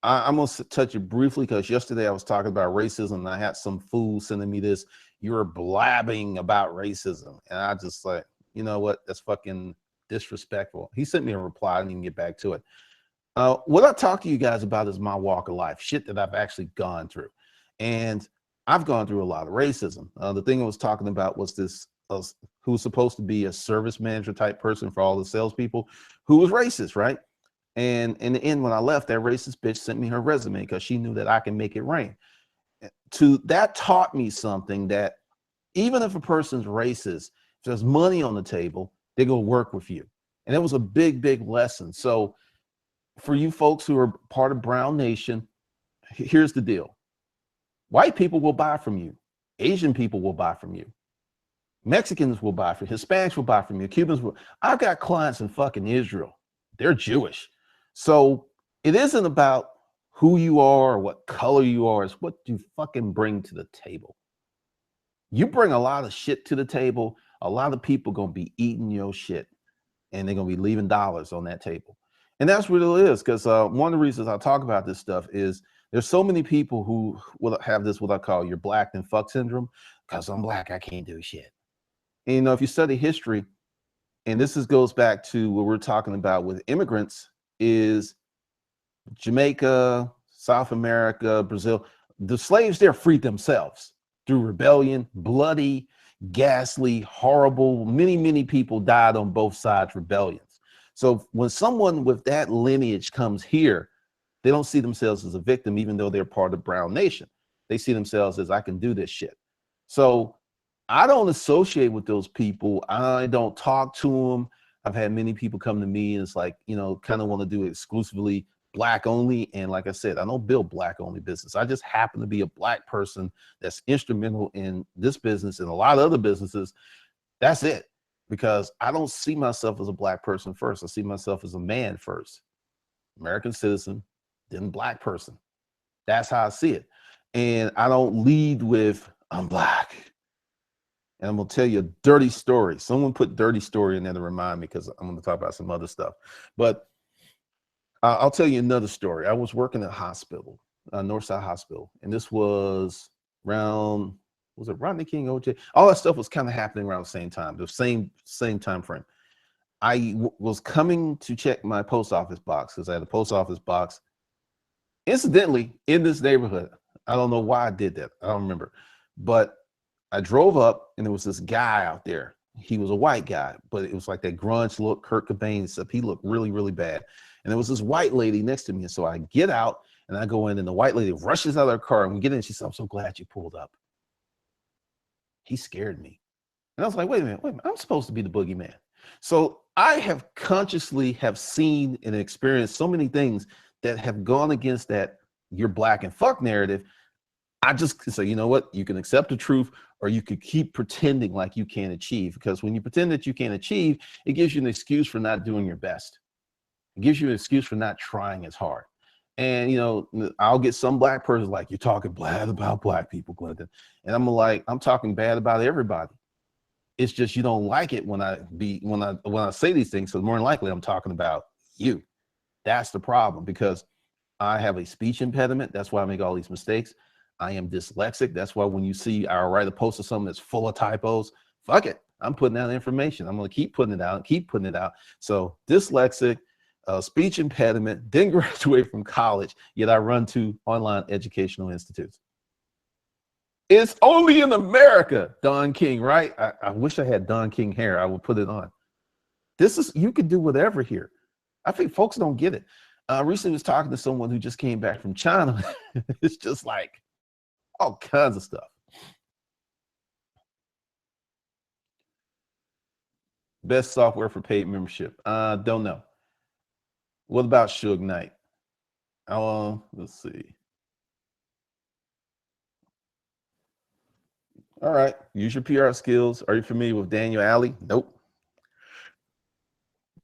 I'm going to touch it briefly because yesterday I was talking about racism and I had some fool sending me this, you're blabbing about racism. And I just like, you know what? That's fucking disrespectful. He sent me a reply. I didn't even get back to it. What I talk to you guys about is my walk of life, shit that I've actually gone through. And I've gone through a lot of racism. The thing I was talking about was this, who was supposed to be a service manager type person for all the salespeople who was racist, right? And in the end, when I left, that racist bitch sent me her resume because she knew that I can make it rain. That taught me something, that Even if a person's racist, if there's money on the table, they're going to work with you. And it was a big, big lesson. So for you folks who are part of Brown Nation, here's the deal. White people will buy from you. Asian people will buy from you. Mexicans will buy from you. Hispanics will buy from you. Cubans will. I've got clients in fucking Israel. They're Jewish. So it isn't about who you are or what color you are. It's what you fucking bring to the table. You bring a lot of shit to the table. A lot of people going to be eating your shit and they're going to be leaving dollars on that table. And that's what it is. Because one of the reasons I talk about this stuff is there's so many people who will have this, what I call your black then fuck syndrome. Because I'm black, I can't do shit. And, you know, if you study history, and this goes back to what we're talking about with immigrants, is Jamaica, South America, Brazil, the slaves there freed themselves through rebellion, bloody, ghastly, horrible. Many, many people died on both sides, rebellions. So when someone with that lineage comes here, they don't see themselves as a victim, even though they're part of Brown Nation. They see themselves as, I can do this shit. So I don't associate with those people. I don't talk to them. I've had many people come to me and it's like, you know, kind of want to do it exclusively black only. And like I said, I don't build black only business. I just happen to be a black person that's instrumental in this business and a lot of other businesses. That's it. Because I don't see myself as a black person first. I see myself as a man first. American citizen, then black person. That's how I see it. And I don't lead with, I'm black. And I'm going to tell you a dirty story. Someone put dirty story in there to remind me because I'm going to talk about some other stuff. But I'll tell you another story. I was working at a hospital, Northside Hospital. And this was around, was it Rodney King, OJ? All that stuff was kind of happening around the same time, the same time frame. I was coming to check my post office box because I had a post office box, incidentally, in this neighborhood. I don't know why I did that. I don't remember. But I drove up and there was this guy out there. He was a white guy, but it was like that grunge look, Kurt Cobain stuff. He looked really, really bad. And there was this white lady next to me. And so I get out and I go in and the white lady rushes out of her car and we get in. She said, I'm so glad you pulled up. He scared me. And I was like, wait a minute, I'm supposed to be the boogeyman. So I have consciously have seen and experienced so many things that have gone against that you're black and fuck narrative. I just say, you know what, you can accept the truth or you could keep pretending like you can't achieve, because when you pretend that you can't achieve, it gives you an excuse for not doing your best. It gives you an excuse for not trying as hard. And, you know, I'll get some black person like, you're talking bad about black people, Clinton. And I'm like, I'm talking bad about everybody. It's just you don't like it when I say these things. So more than likely, I'm talking about you. That's the problem, because I have a speech impediment. That's why I make all these mistakes. I am dyslexic. That's why when you see I write a post or something that's full of typos, fuck it. I'm putting out information. I'm going to keep putting it out, keep putting it out. So dyslexic, speech impediment, didn't graduate from college, yet I run 2 online educational institutes. It's only in America, Don King, right? I wish I had Don King hair. I would put it on. This is, you can do whatever here. I think folks don't get it. Recently was talking to someone who just came back from China. It's just like all kinds of stuff. Best software for paid membership. Don't know. What about Suge Knight? Let's see. All right. Use your PR skills. Are you familiar with Daniel Alley? Nope.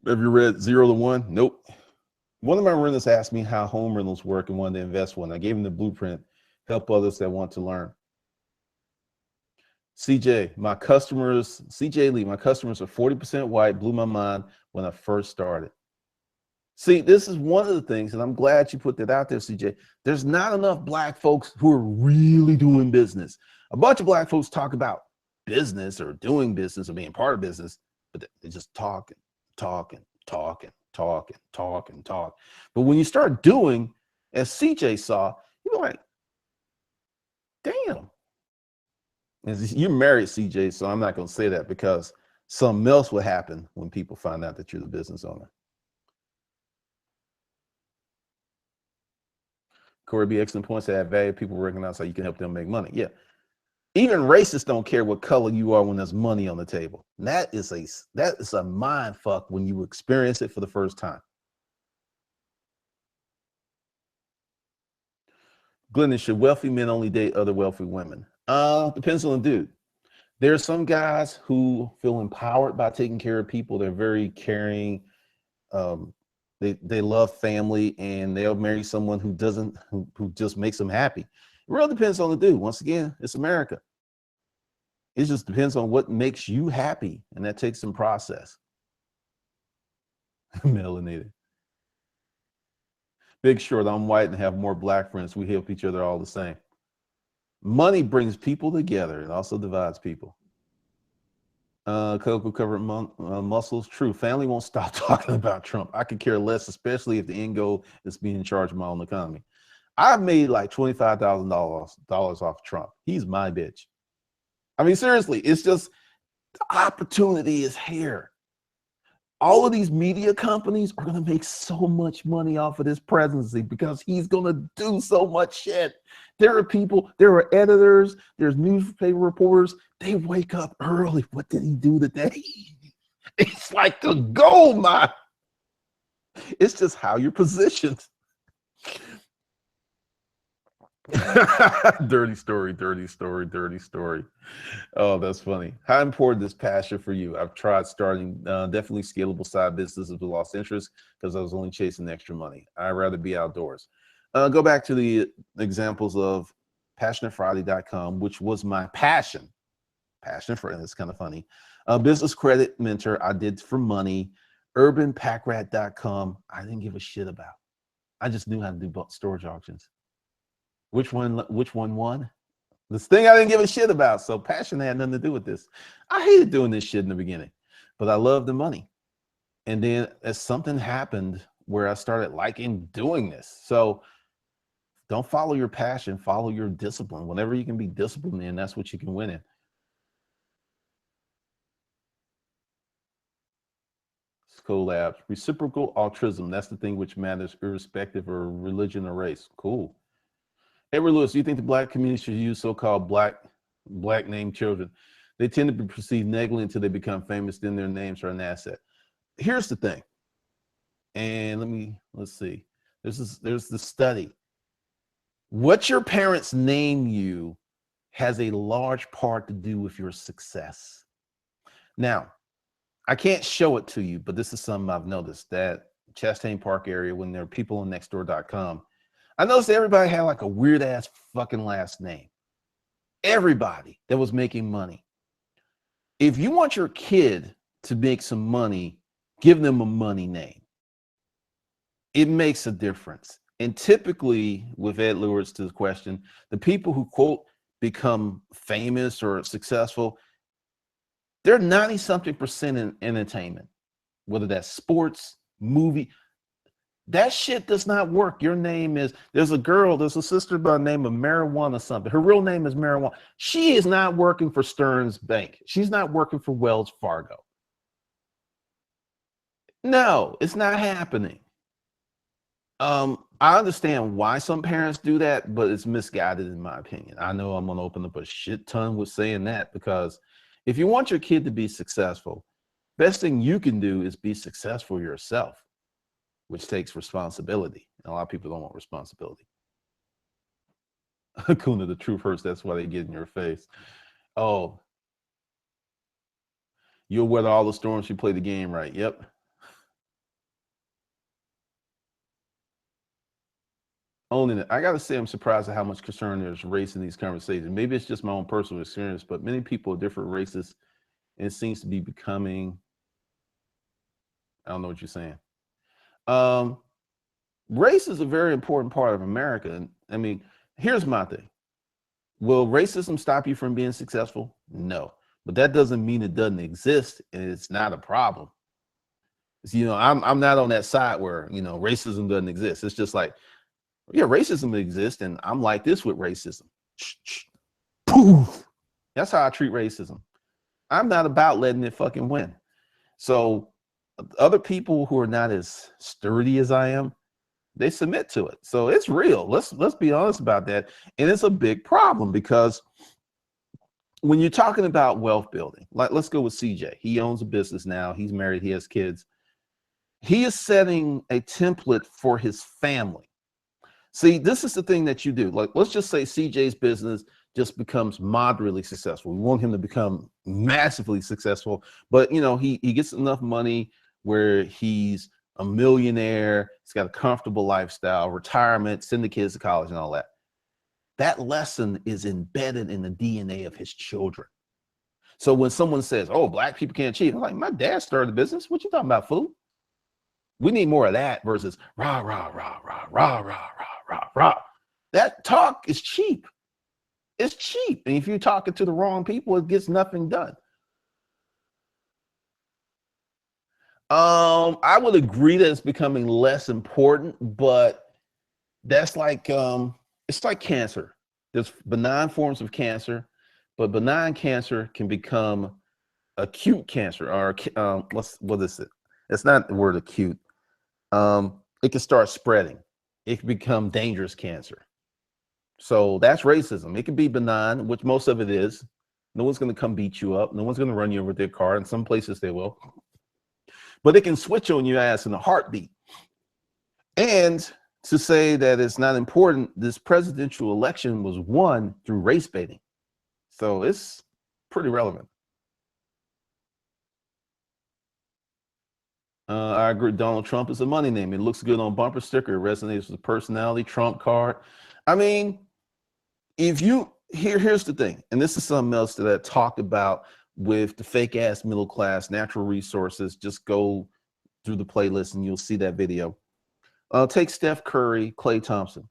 Have you read 0 to 1? Nope. One of my renters asked me how home rentals work and wanted to invest one. I gave him the blueprint, help others that want to learn. CJ Lee, my customers are 40% white, blew my mind when I first started. See, this is one of the things, and I'm glad you put that out there, CJ. There's not enough black folks who are really doing business. A bunch of black folks talk about business or doing business or being part of business, but they just talking. But when you start doing, as CJ saw, you're like, damn. You're married, CJ, so I'm not going to say that because something else will happen when people find out that you're the business owner. Corey B. Excellent points to add value. People recognize how you can help them make money. Yeah. Even racists don't care what color you are when there's money on the table. And that is a mind fuck when you experience it for the first time. Glennon, should wealthy men only date other wealthy women? Depends on the dude. There are some guys who feel empowered by taking care of people. They're very caring. Um, they love family, and they'll marry someone who doesn't, who just makes them happy. It really depends on the dude. Once again, it's America. It just depends on what makes you happy, and that takes some process. Melanated. Big Short, I'm white and have more black friends. We help each other all the same. Money brings people together. It also divides people. Cocoa covered muscles. True. Family won't stop talking about Trump. I could care less, especially if the end goal is being in charge of my own economy. I've made like $25,000 off Trump. He's my bitch. I mean, seriously, it's just the opportunity is here. All of these media companies are going to make so much money off of this presidency because he's going to do so much shit. There are people, there are editors, there's newspaper reporters. They wake up early. What did he do today? It's like the gold mine. It's just how you're positioned. Dirty story, dirty story, dirty story. Oh, that's funny. How important is passion for you? I've tried starting definitely scalable side businesses but lost interest because I was only chasing extra money. I'd rather be outdoors. Go back to the examples of passionatefriday.com, which was my passion. Passion for it. It's kind of funny. Business credit mentor, I did for money. Urbanpackrat.com, I didn't give a shit about. I just knew how to do storage auctions. Which one won? This thing I didn't give a shit about. So passion had nothing to do with this. I hated doing this shit in the beginning, but I loved the money. And then as something happened where I started liking doing this. So don't follow your passion, follow your discipline. Whenever you can be disciplined in, that's what you can win in. Collabs, reciprocal altruism. That's the thing which matters irrespective of religion or race. Cool. Edward Lewis, do you think the black community should use so-called black named children? They tend to be perceived negatively until they become famous, then their names are an asset. Here's the thing. And let's see. There's the study. What your parents name you has a large part to do with your success. Now, I can't show it to you, but this is something I've noticed that Chastain Park area, when there are people on nextdoor.com, I noticed everybody had like a weird ass fucking last name. Everybody that was making money. If you want your kid to make some money, give them a money name. It makes a difference. And typically, with Ed Lewis to the question, the people who quote become famous or successful, they're 90-something% in entertainment, whether that's sports, movie. That shit does not work. Your name is, there's a sister by the name of Marijuana something. Her real name is Marijuana. She is not working for Stearns Bank. She's not working for Wells Fargo. No, it's not happening. I understand why some parents do that, but it's misguided in my opinion. I know I'm gonna open up a shit ton with saying that, because if you want your kid to be successful, best thing you can do is be successful yourself, which takes responsibility. And a lot of people don't want responsibility. Kuna, the truth hurts. That's why they get in your face. Oh, you'll weather all the storms. You play the game right. Yep. Owning it. I got to say, I'm surprised at how much concern there's race in these conversations. Maybe it's just my own personal experience, but many people of different races, and it seems to be becoming, I don't know what you're saying. Race is a very important part of America. And I mean, here's my thing. Will racism stop you from being successful? No, but that doesn't mean it doesn't exist and it's not a problem. You know, I'm not on that side where, you know, racism doesn't exist. It's just like, yeah, racism exists, and I'm like this with racism. Poof. That's how I treat racism. I'm not about letting it fucking win. So other people who are not as sturdy as I am, they submit to it. So it's real. Let's be honest about that. And it's a big problem because when you're talking about wealth building, like let's go with CJ. He owns a business now. He's married. He has kids. He is setting a template for his family. See, this is the thing that you do. Like, let's just say CJ's business just becomes moderately successful. We want him to become massively successful, but you know, he gets enough money where he's a millionaire. He's got a comfortable lifestyle, retirement, send the kids to college and all that. That lesson is embedded in the DNA of his children. So when someone says, oh, black people can't cheat, I'm like, my dad started a business. What you talking about, fool? We need more of that versus rah, rah, rah, rah, rah, rah, rah, rah, rah. That talk is cheap. It's cheap. And if you're talking to the wrong people, it gets nothing done. I would agree that it's becoming less important, but that's like, it's like cancer. There's benign forms of cancer, but benign cancer can become acute cancer, or what is it? It's not the word acute. It can start spreading. It can become dangerous cancer. So that's racism. It can be benign, which most of it is. No one's going to come beat you up. No one's going to run you over with their car. In some places they will. But it can switch on your ass in a heartbeat. And to say that it's not important, this presidential election was won through race baiting. So it's pretty relevant. I agree. Donald Trump is a money name. It looks good on bumper sticker. It resonates with personality. Trump card. I mean, if you here's the thing, and this is something else that I talked about with the fake ass middle class, natural resources. Just go through the playlist and you'll see that video. Take Steph Curry, Klay Thompson.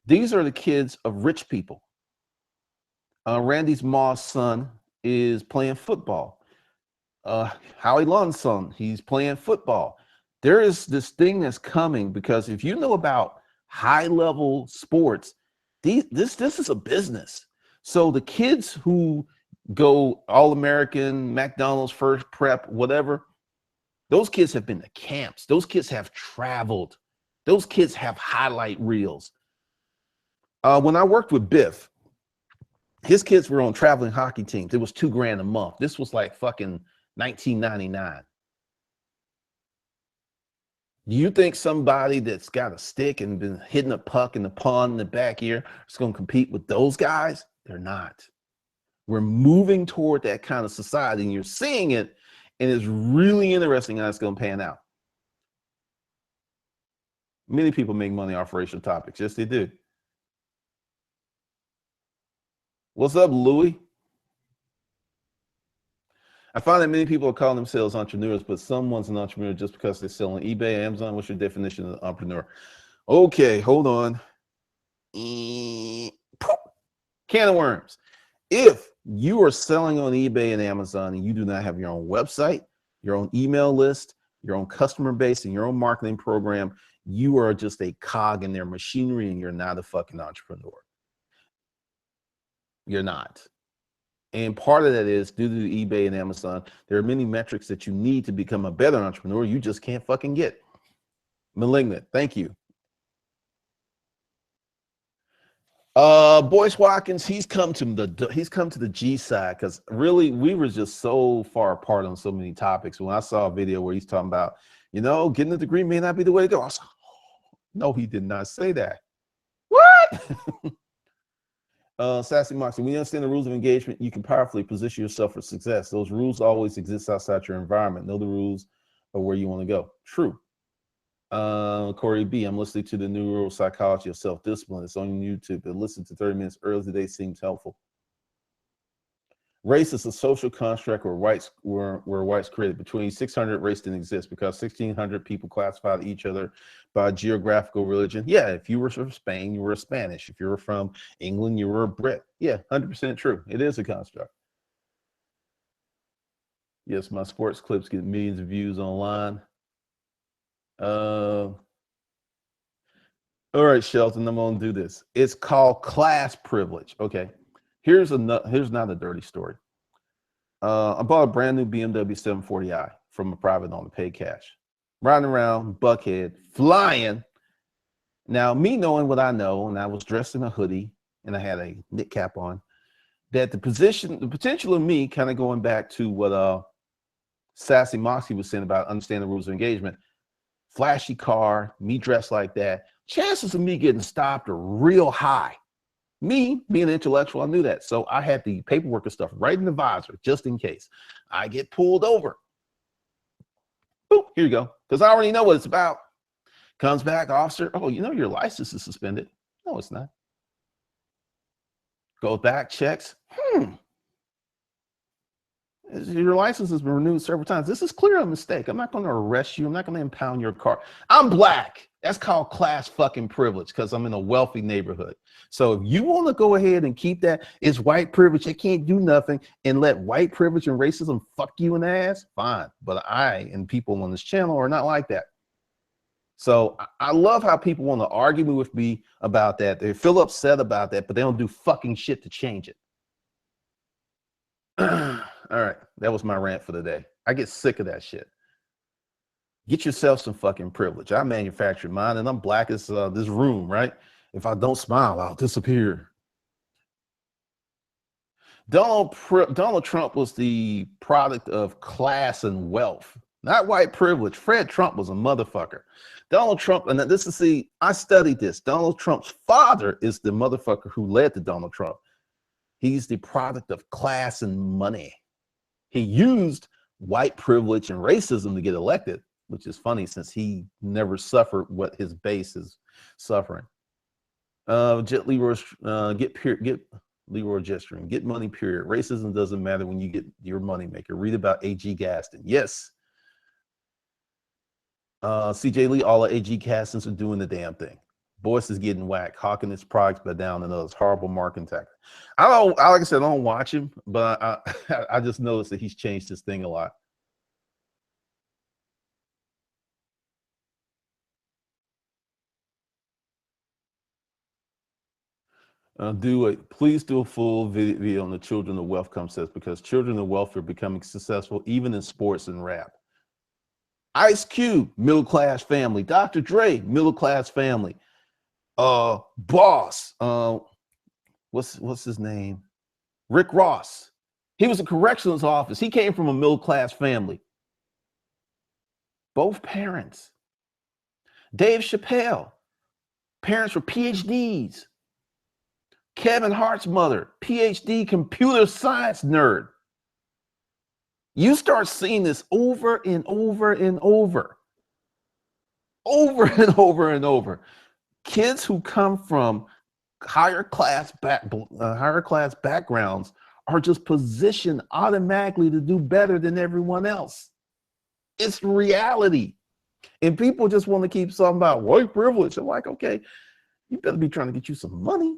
These are the kids of rich people. Randy Moss' son is playing football. Howie Lund's son, he's playing football. There is this thing that's coming, because if you know about high level sports, this is a business. So the kids who go All-American, McDonald's, First Prep, whatever, those kids have been to camps. Those kids have traveled. Those kids have highlight reels. When I worked with Biff, his kids were on traveling hockey teams. It was $2,000 a month. This was like fucking 1999. Do you think somebody that's got a stick and been hitting a puck in the pond in the back here is going to compete with those guys? They're not. We're moving toward that kind of society, and you're seeing it, and it's really interesting how it's going to pan out. Many people make money off racial topics. Yes, they do. What's up, Louis? I find that many people call themselves entrepreneurs, but someone's an entrepreneur just because they sell on eBay, Amazon. What's your definition of an entrepreneur? Okay, hold on. Can of worms. If you are selling on eBay and Amazon and you do not have your own website, your own email list, your own customer base, and your own marketing program, you are just a cog in their machinery, and you're not a fucking entrepreneur. You're not. And part of that is due to eBay and Amazon. There are many metrics that you need to become a better entrepreneur. You just can't fucking get. Malignant. Thank you. Boyce Watkins, he's come to the G side, because really we were just so far apart on so many topics. When I saw a video where he's talking about, getting a degree may not be the way to go, I was like, oh, no, he did not say that. What? Sassy Moxie, when you understand the rules of engagement, you can powerfully position yourself for success. Those rules always exist outside your environment. Know the rules of where you want to go. True. Corey B, I'm listening to the neuropsychology of self-discipline. It's on YouTube. And listen to 30 minutes early today seems helpful. Race is a social construct where whites created. Between 600, race didn't exist because 1,600 people classified each other by geographical religion. Yeah, if you were from Spain, you were a Spanish. If you were from England, you were a Brit. Yeah, 100% true. It is a construct. Yes, my sports clips get millions of views online. All right, Shelton, I'm gonna do this. It's called class privilege. Okay, here's not a dirty story. I bought a brand new BMW 740i from a private owner, paid cash. Riding around, Buckhead, flying. Now, me knowing what I know, and I was dressed in a hoodie, and I had a knit cap on. that the potential of me, kind of going back to what Sassy Moxie was saying about understanding the rules of engagement, flashy car, me dressed like that, chances of me getting stopped are real high. Me being an intellectual, I knew that. So I had the paperwork and stuff right in the visor, just in case I get pulled over. Boop, here you go. Because I already know what it's about. Comes back, officer. Oh, you know your license is suspended. No, it's not. Goes back, checks. Your license has been renewed several times. This is clearly a mistake. I'm not going to arrest you. I'm not going to impound your car. I'm black. That's called class fucking privilege because I'm in a wealthy neighborhood. So if you want to go ahead and keep that, it's white privilege. It can't do nothing and let white privilege and racism fuck you in the ass. Fine. But I and people on this channel are not like that. So I love how people want to argue with me about that. They feel upset about that, but they don't do fucking shit to change it. All right, that was my rant for the day. I get sick of that shit. Get yourself some fucking privilege. I manufactured mine, and I'm black as this room, right? If I don't smile, I'll disappear. Donald Trump was the product of class and wealth, not white privilege. Fred Trump was a motherfucker. Donald Trump, and this is, see, I studied this. Donald Trump's father is the motherfucker who led to Donald Trump. He's the product of class and money. He used white privilege and racism to get elected, which is funny since he never suffered what his base is suffering. Get Leroy gesturing, get money, period. Racism doesn't matter when you get your money maker. Read about A.G. Gaston. Yes. CJ Lee, all the A.G. Gastons are doing the damn thing. Boyce is getting whacked, hawking his products, but down and others. Horrible marketing tactic. I don't, like I said, I don't watch him, but I just noticed that he's changed his thing a lot. Please do a full video on the children of wealth concept because children of wealth are becoming successful even in sports and rap. Ice Cube, middle class family. Dr. Dre, middle class family. Boss, what's his name? Rick Ross. He was a corrections officer. He came from a middle class family. Both parents. Dave Chappelle, parents were PhDs. Kevin Hart's mother, PhD computer science nerd. You start seeing this over and over and over. Over and over and over. Kids who come from higher class backgrounds are just positioned automatically to do better than everyone else. It's reality. And people just want to keep talking about white privilege. I'm like, okay, you better be trying to get you some money.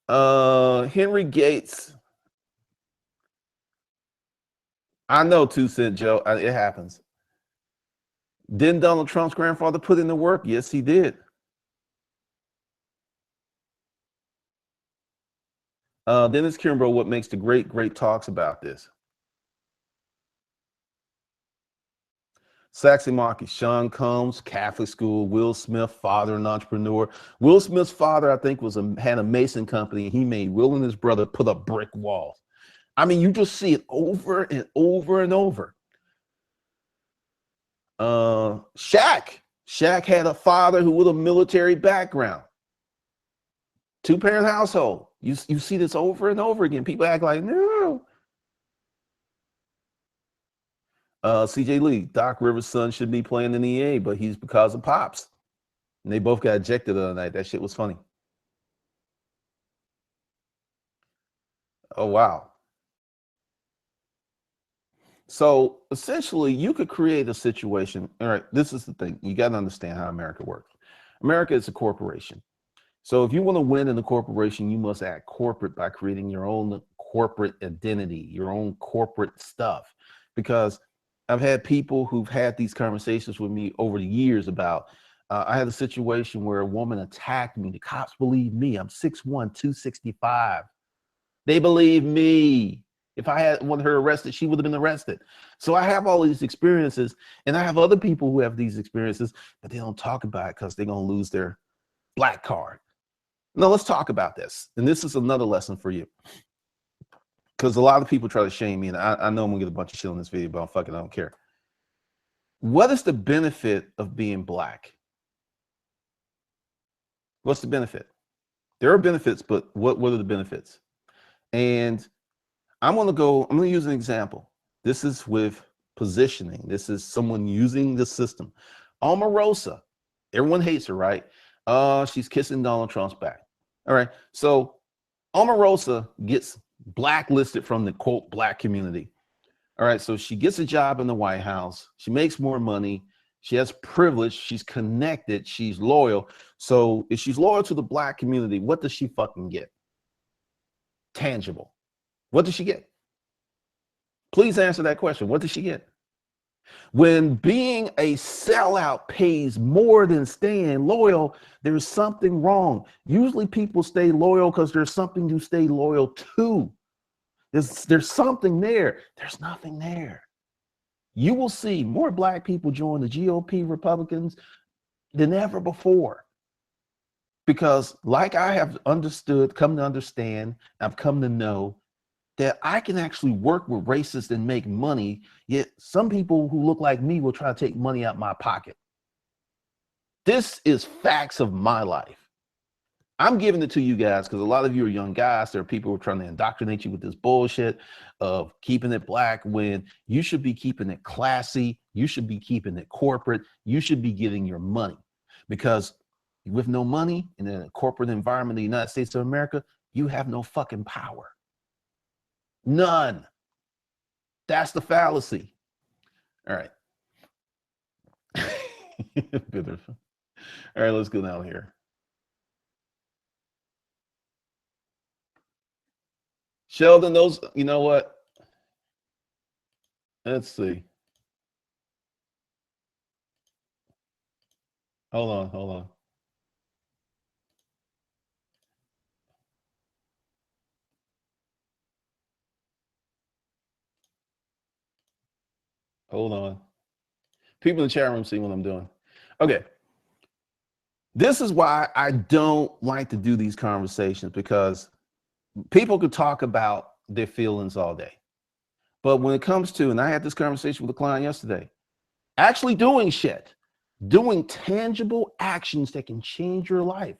Henry Gates. I know, 2 Cent Joe. It happens. Didn't Donald Trump's grandfather put in the work? Yes, he did. Dennis Kimbrough, what makes the great talks about this? Saxy Markey, Sean Combs, Catholic school, Will Smith, father and entrepreneur. Will Smith's father, I think, had a Mason company, and he made Will and his brother put up brick walls. I mean, you just see it over and over and over. Shaq had a father who with a military background. 2-parent household. You see this over and over again. People act like, no. CJ Lee, Doc Rivers' son should be playing in the EA, but he's because of Pops. And they both got ejected the other night. That shit was funny. Oh, wow. So essentially, you could create a situation. All right, this is the thing. You got to understand how America works. America is a corporation. So if you want to win in a corporation, you must act corporate by creating your own corporate identity, your own corporate stuff. Because I've had people who've had these conversations with me over the years about, I had a situation where a woman attacked me. The cops believe me. I'm 6'1", 265. They believe me. If I had wanted her arrested, she would have been arrested. So I have all these experiences, and I have other people who have these experiences, but they don't talk about it because they're going to lose their black card. Now let's talk about this. And this is another lesson for you. Because a lot of people try to shame me, and I know I'm gonna get a bunch of shit on this video, but I don't care. What is the benefit of being black? What's the benefit? There are benefits, but what are the benefits? And I'm gonna use an example. This is with positioning. This is someone using the system. Omarosa, everyone hates her, right? She's kissing Donald Trump's back. All right, so Omarosa gets blacklisted from the quote black community. All right, so she gets a job in the White House. She makes more money. She has privilege. She's connected. She's loyal. So if she's loyal to the black community, what does she fucking get? Tangible. What does she get? Please answer that question. What does she get? When being a sellout pays more than staying loyal, there's something wrong. Usually people stay loyal because there's something to stay loyal to. There's something there. There's nothing there. You will see more black people join the GOP Republicans than ever before. Because like I have come to understand, I've come to know that I can actually work with racists and make money, yet some people who look like me will try to take money out my pocket. This is facts of my life. I'm giving it to you guys because a lot of you are young guys. There are people who are trying to indoctrinate you with this bullshit of keeping it black when you should be keeping it classy. You should be keeping it corporate. You should be getting your money, because with no money in a corporate environment in the United States of America, you have no fucking power. None. That's the fallacy. All right. All right, let's go down here. Sheldon, you know what? Let's see. Hold on. Hold on. People in the chat room see what I'm doing. Okay. This is why I don't like to do these conversations, because people could talk about their feelings all day. But when it comes to, and I had this conversation with a client yesterday, actually doing shit, doing tangible actions that can change your life,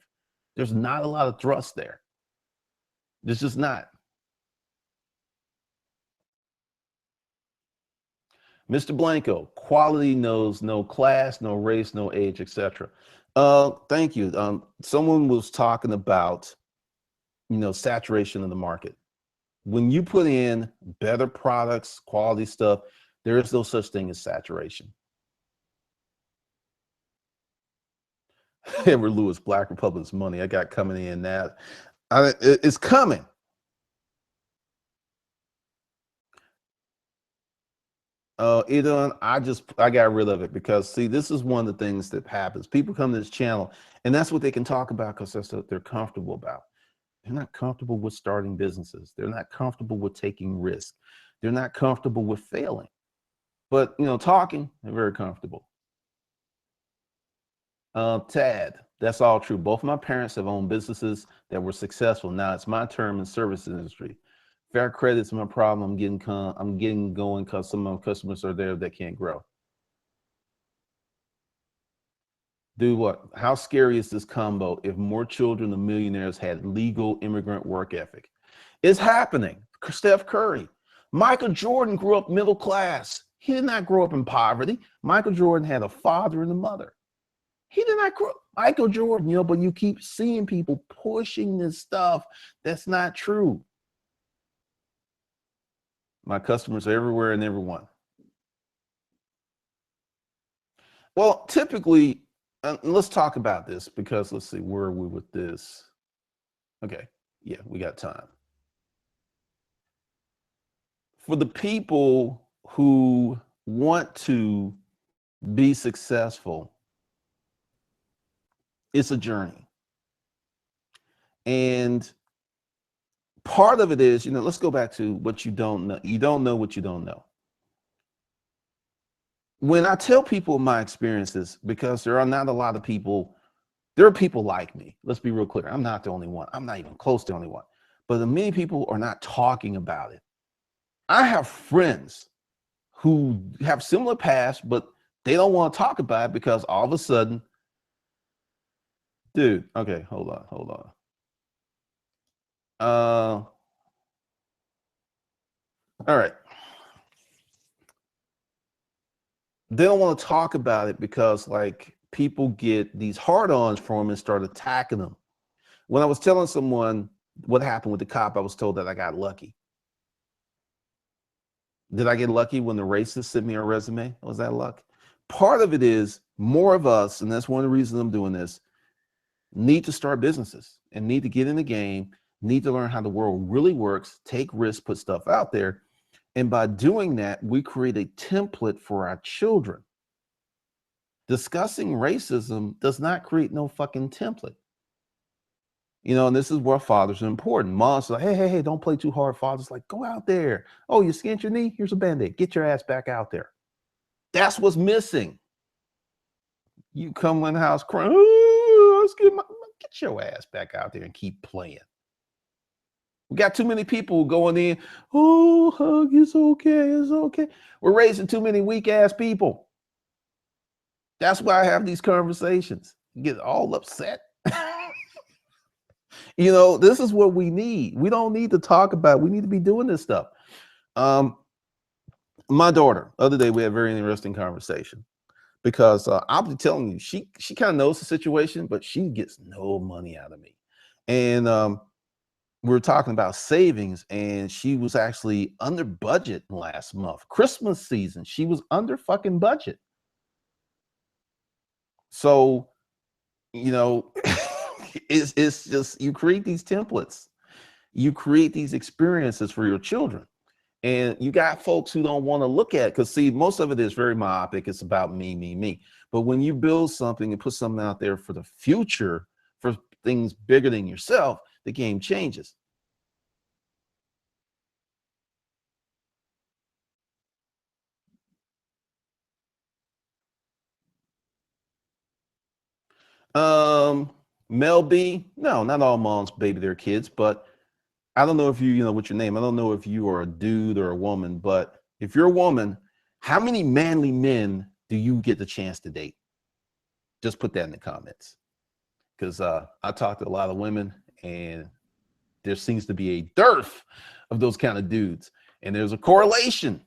there's not a lot of thrust there. There's just not. Mr. Blanco, quality knows no class, no race, no age, etc. Thank you. Someone was talking about, saturation of the market. When you put in better products, quality stuff, there is no such thing as saturation. Edward Lewis, Black Republic's money. I got coming in now. It's coming. Edon, I got rid of it because, see, this is one of the things that happens. People come to this channel and that's what they can talk about because that's what they're comfortable about. They're not comfortable with starting businesses. They're not comfortable with taking risks. They're not comfortable with failing. But, talking, they're very comfortable. Tad, that's all true. Both of my parents have owned businesses that were successful. Now it's my term in the service industry. Fair credit's my problem. I'm getting going because some of my customers are there that can't grow. Do what? How scary is this combo if more children of millionaires had legal immigrant work ethic? It's happening. Steph Curry. Michael Jordan grew up middle class. He did not grow up in poverty. Michael Jordan had a father and a mother. He did not grow up. Michael Jordan, but you keep seeing people pushing this stuff that's not true. My customers are everywhere and everyone. Well, typically, let's talk about this because let's see, where are we with this? Okay, yeah, we got time. For the people who want to be successful, it's a journey. And part of it is, let's go back to what you don't know. You don't know what you don't know. When I tell people my experiences, because there are not a lot of people There are people like me. Let's be real clear. I'm not the only one. I'm not even close to the only one. But the many people are not talking about it. I have friends who have similar past, but they don't want to talk about it because all of a sudden, dude, okay, hold on, hold on. All right. They don't want to talk about it because like people get these hard-ons from them and start attacking them. When I was telling someone what happened with the cop, I was told that I got lucky. Did I get lucky when the racist sent me a resume? Was that luck? Part of it is more of us, and that's one of the reasons I'm doing this, need to start businesses and need to get in the game, need to learn how the world really works, take risks, put stuff out there. And by doing that, we create a template for our children. Discussing racism does not create no fucking template. You know, and this is where fathers are important. Moms are like, hey, don't play too hard. Fathers like, go out there. Oh, you skinned your knee? Here's a Band-Aid. Get your ass back out there. That's what's missing. You come in the house crying, oh, get your ass back out there and keep playing. We got too many people going in, oh, hug, it's okay, it's okay. We're raising too many weak ass people. That's why I have these conversations. You get all upset. You know, this is what we need. We don't need to talk about it. We need to be doing this stuff. My daughter, the other day, we had a very interesting conversation because I'll be telling you, she kind of knows the situation, but she gets no money out of me. And we were talking about savings, and she was actually under budget last month. Christmas season, she was under fucking budget. So, you know, it's just, you create these templates, you create these experiences for your children. And you got folks who don't want to look at it because, see, most of it is very myopic. It's about me, me, me. But when you build something and put something out there for the future, for things bigger than yourself, the game changes. Mel B, no, not all moms baby their kids, but I don't know if you know what's your name. I don't know if you are a dude or a woman, but if you're a woman, how many manly men do you get the chance to date? Just put that in the comments. Because I talk to a lot of women, and there seems to be a dearth of those kind of dudes. And there's a correlation,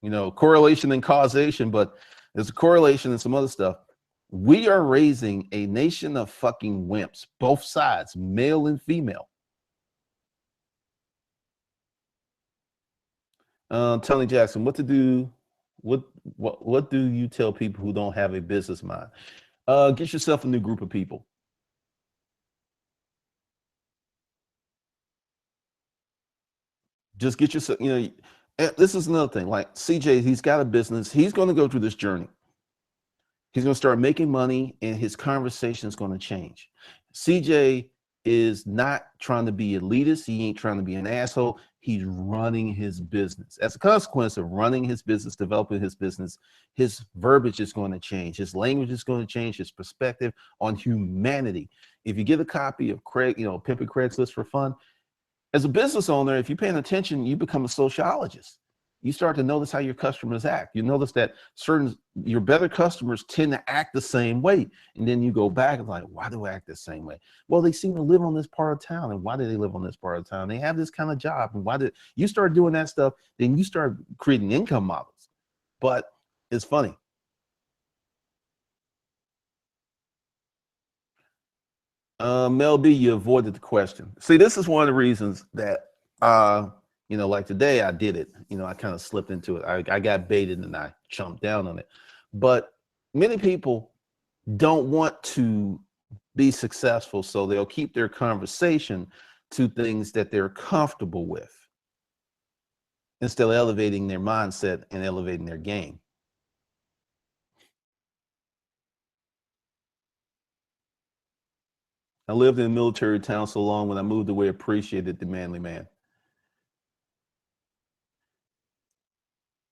you know, correlation and causation, but there's a correlation and some other stuff. We are raising a nation of fucking wimps, both sides, male and female. Tony Jackson, what to do? What do you tell people who don't have a business mind? Get yourself a new group of people. Just get yourself, you know, this is another thing. Like CJ, he's got a business. He's going to go through this journey. He's going to start making money, and his conversation is going to change. CJ is not trying to be elitist. He ain't trying to be an asshole. He's running his business. As a consequence of running his business, developing his business, his verbiage is going to change. His language is going to change. His perspective on humanity. If you get a copy of Craig, you know, Pimping Craigslist for Fun, as a business owner, if you're paying attention, you become a sociologist. You start to notice how your customers act. You notice that your better customers tend to act the same way. And then you go back and like, why do I act the same way? Well, they seem to live on this part of town. And why do they live on this part of town? They have this kind of job. And why did you start doing that stuff? Then you start creating income models. But it's funny. Mel B, you avoided the question. See, this is one of the reasons that, you know, like today I did it. You know, I kind of slipped into it. I got baited and I jumped down on it. But many people don't want to be successful, so they'll keep their conversation to things that they're comfortable with instead of elevating their mindset and elevating their game. I lived in a military town so long, when I moved away, appreciated the manly man.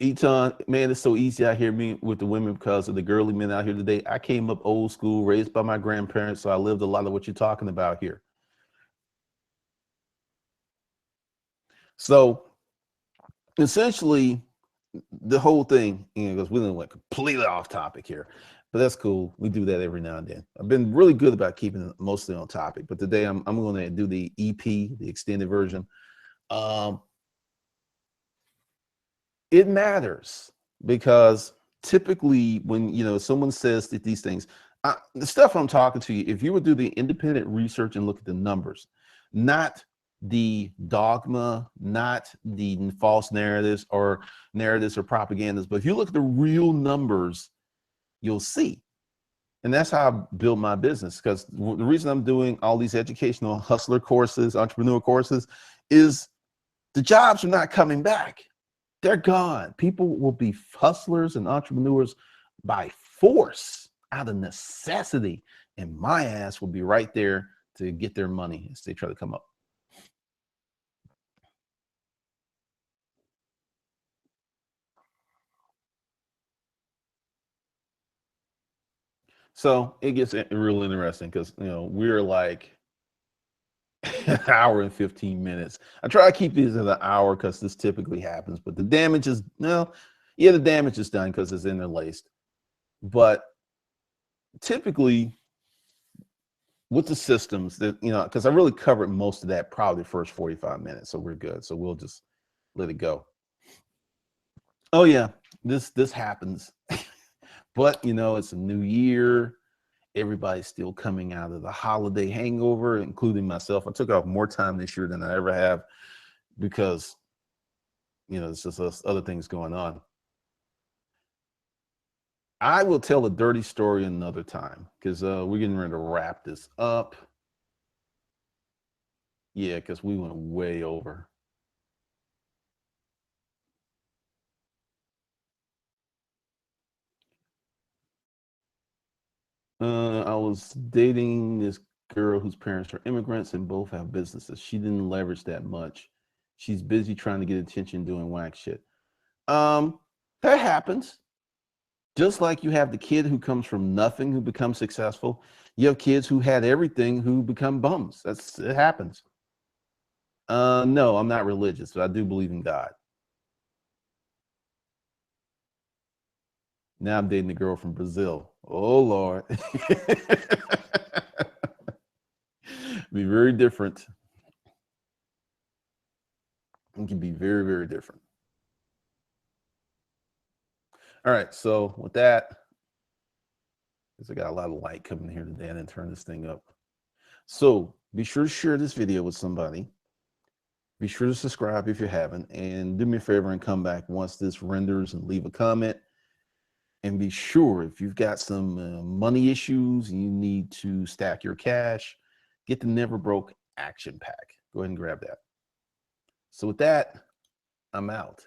Eton, man, it's so easy out here me with the women because of the girly men out here today. I came up old school, raised by my grandparents, so I lived a lot of what you're talking about here. So essentially, the whole thing, because we didn't went completely off topic here, but that's cool. We do that every now and then. I've been really good about keeping it mostly on topic, but today I'm going to do the EP, the extended version. Um, it matters because typically when someone says that these things, the stuff I'm talking to you, if you would do the independent research and look at the numbers, not the dogma, not the false narratives or propagandas, but if you look at the real numbers, you'll see. And that's how I build my business, because the reason I'm doing all these educational hustler courses, entrepreneur courses, is the jobs are not coming back. They're gone. People will be hustlers and entrepreneurs by force, out of necessity. And my ass will be right there to get their money as they try to come up. So it gets real interesting because, we're like an hour and 15 minutes. I try to keep these at an hour because this typically happens, but the damage is, the damage is done because it's interlaced. But typically, with the systems that, because I really covered most of that probably the first 45 minutes, so we're good. So we'll just let it go. Oh yeah, this happens. But it's a new year. Everybody's still coming out of the holiday hangover, including myself. I took off more time this year than I ever have because it's just other things going on. I will tell a dirty story another time because we're getting ready to wrap this up. Yeah, because we went way over. I was dating this girl whose parents are immigrants and both have businesses. She didn't leverage that much. She's busy trying to get attention doing whack shit. Um, that happens. Just like you have the kid who comes from nothing who becomes successful, you have kids who had everything who become bums. It happens. No, I'm not religious, but I do believe in God. Now I'm dating a girl from Brazil. Oh Lord. Be very different. It can be very, very different. All right, so with that, because I got a lot of light coming here today, I didn't turn this thing up. So be sure to share this video with somebody. Be sure to subscribe if you haven't, and do me a favor and come back once this renders and leave a comment. And be sure, if you've got some money issues and you need to stack your cash, get the Never Broke Action Pack. Go ahead and grab that. So with that, I'm out.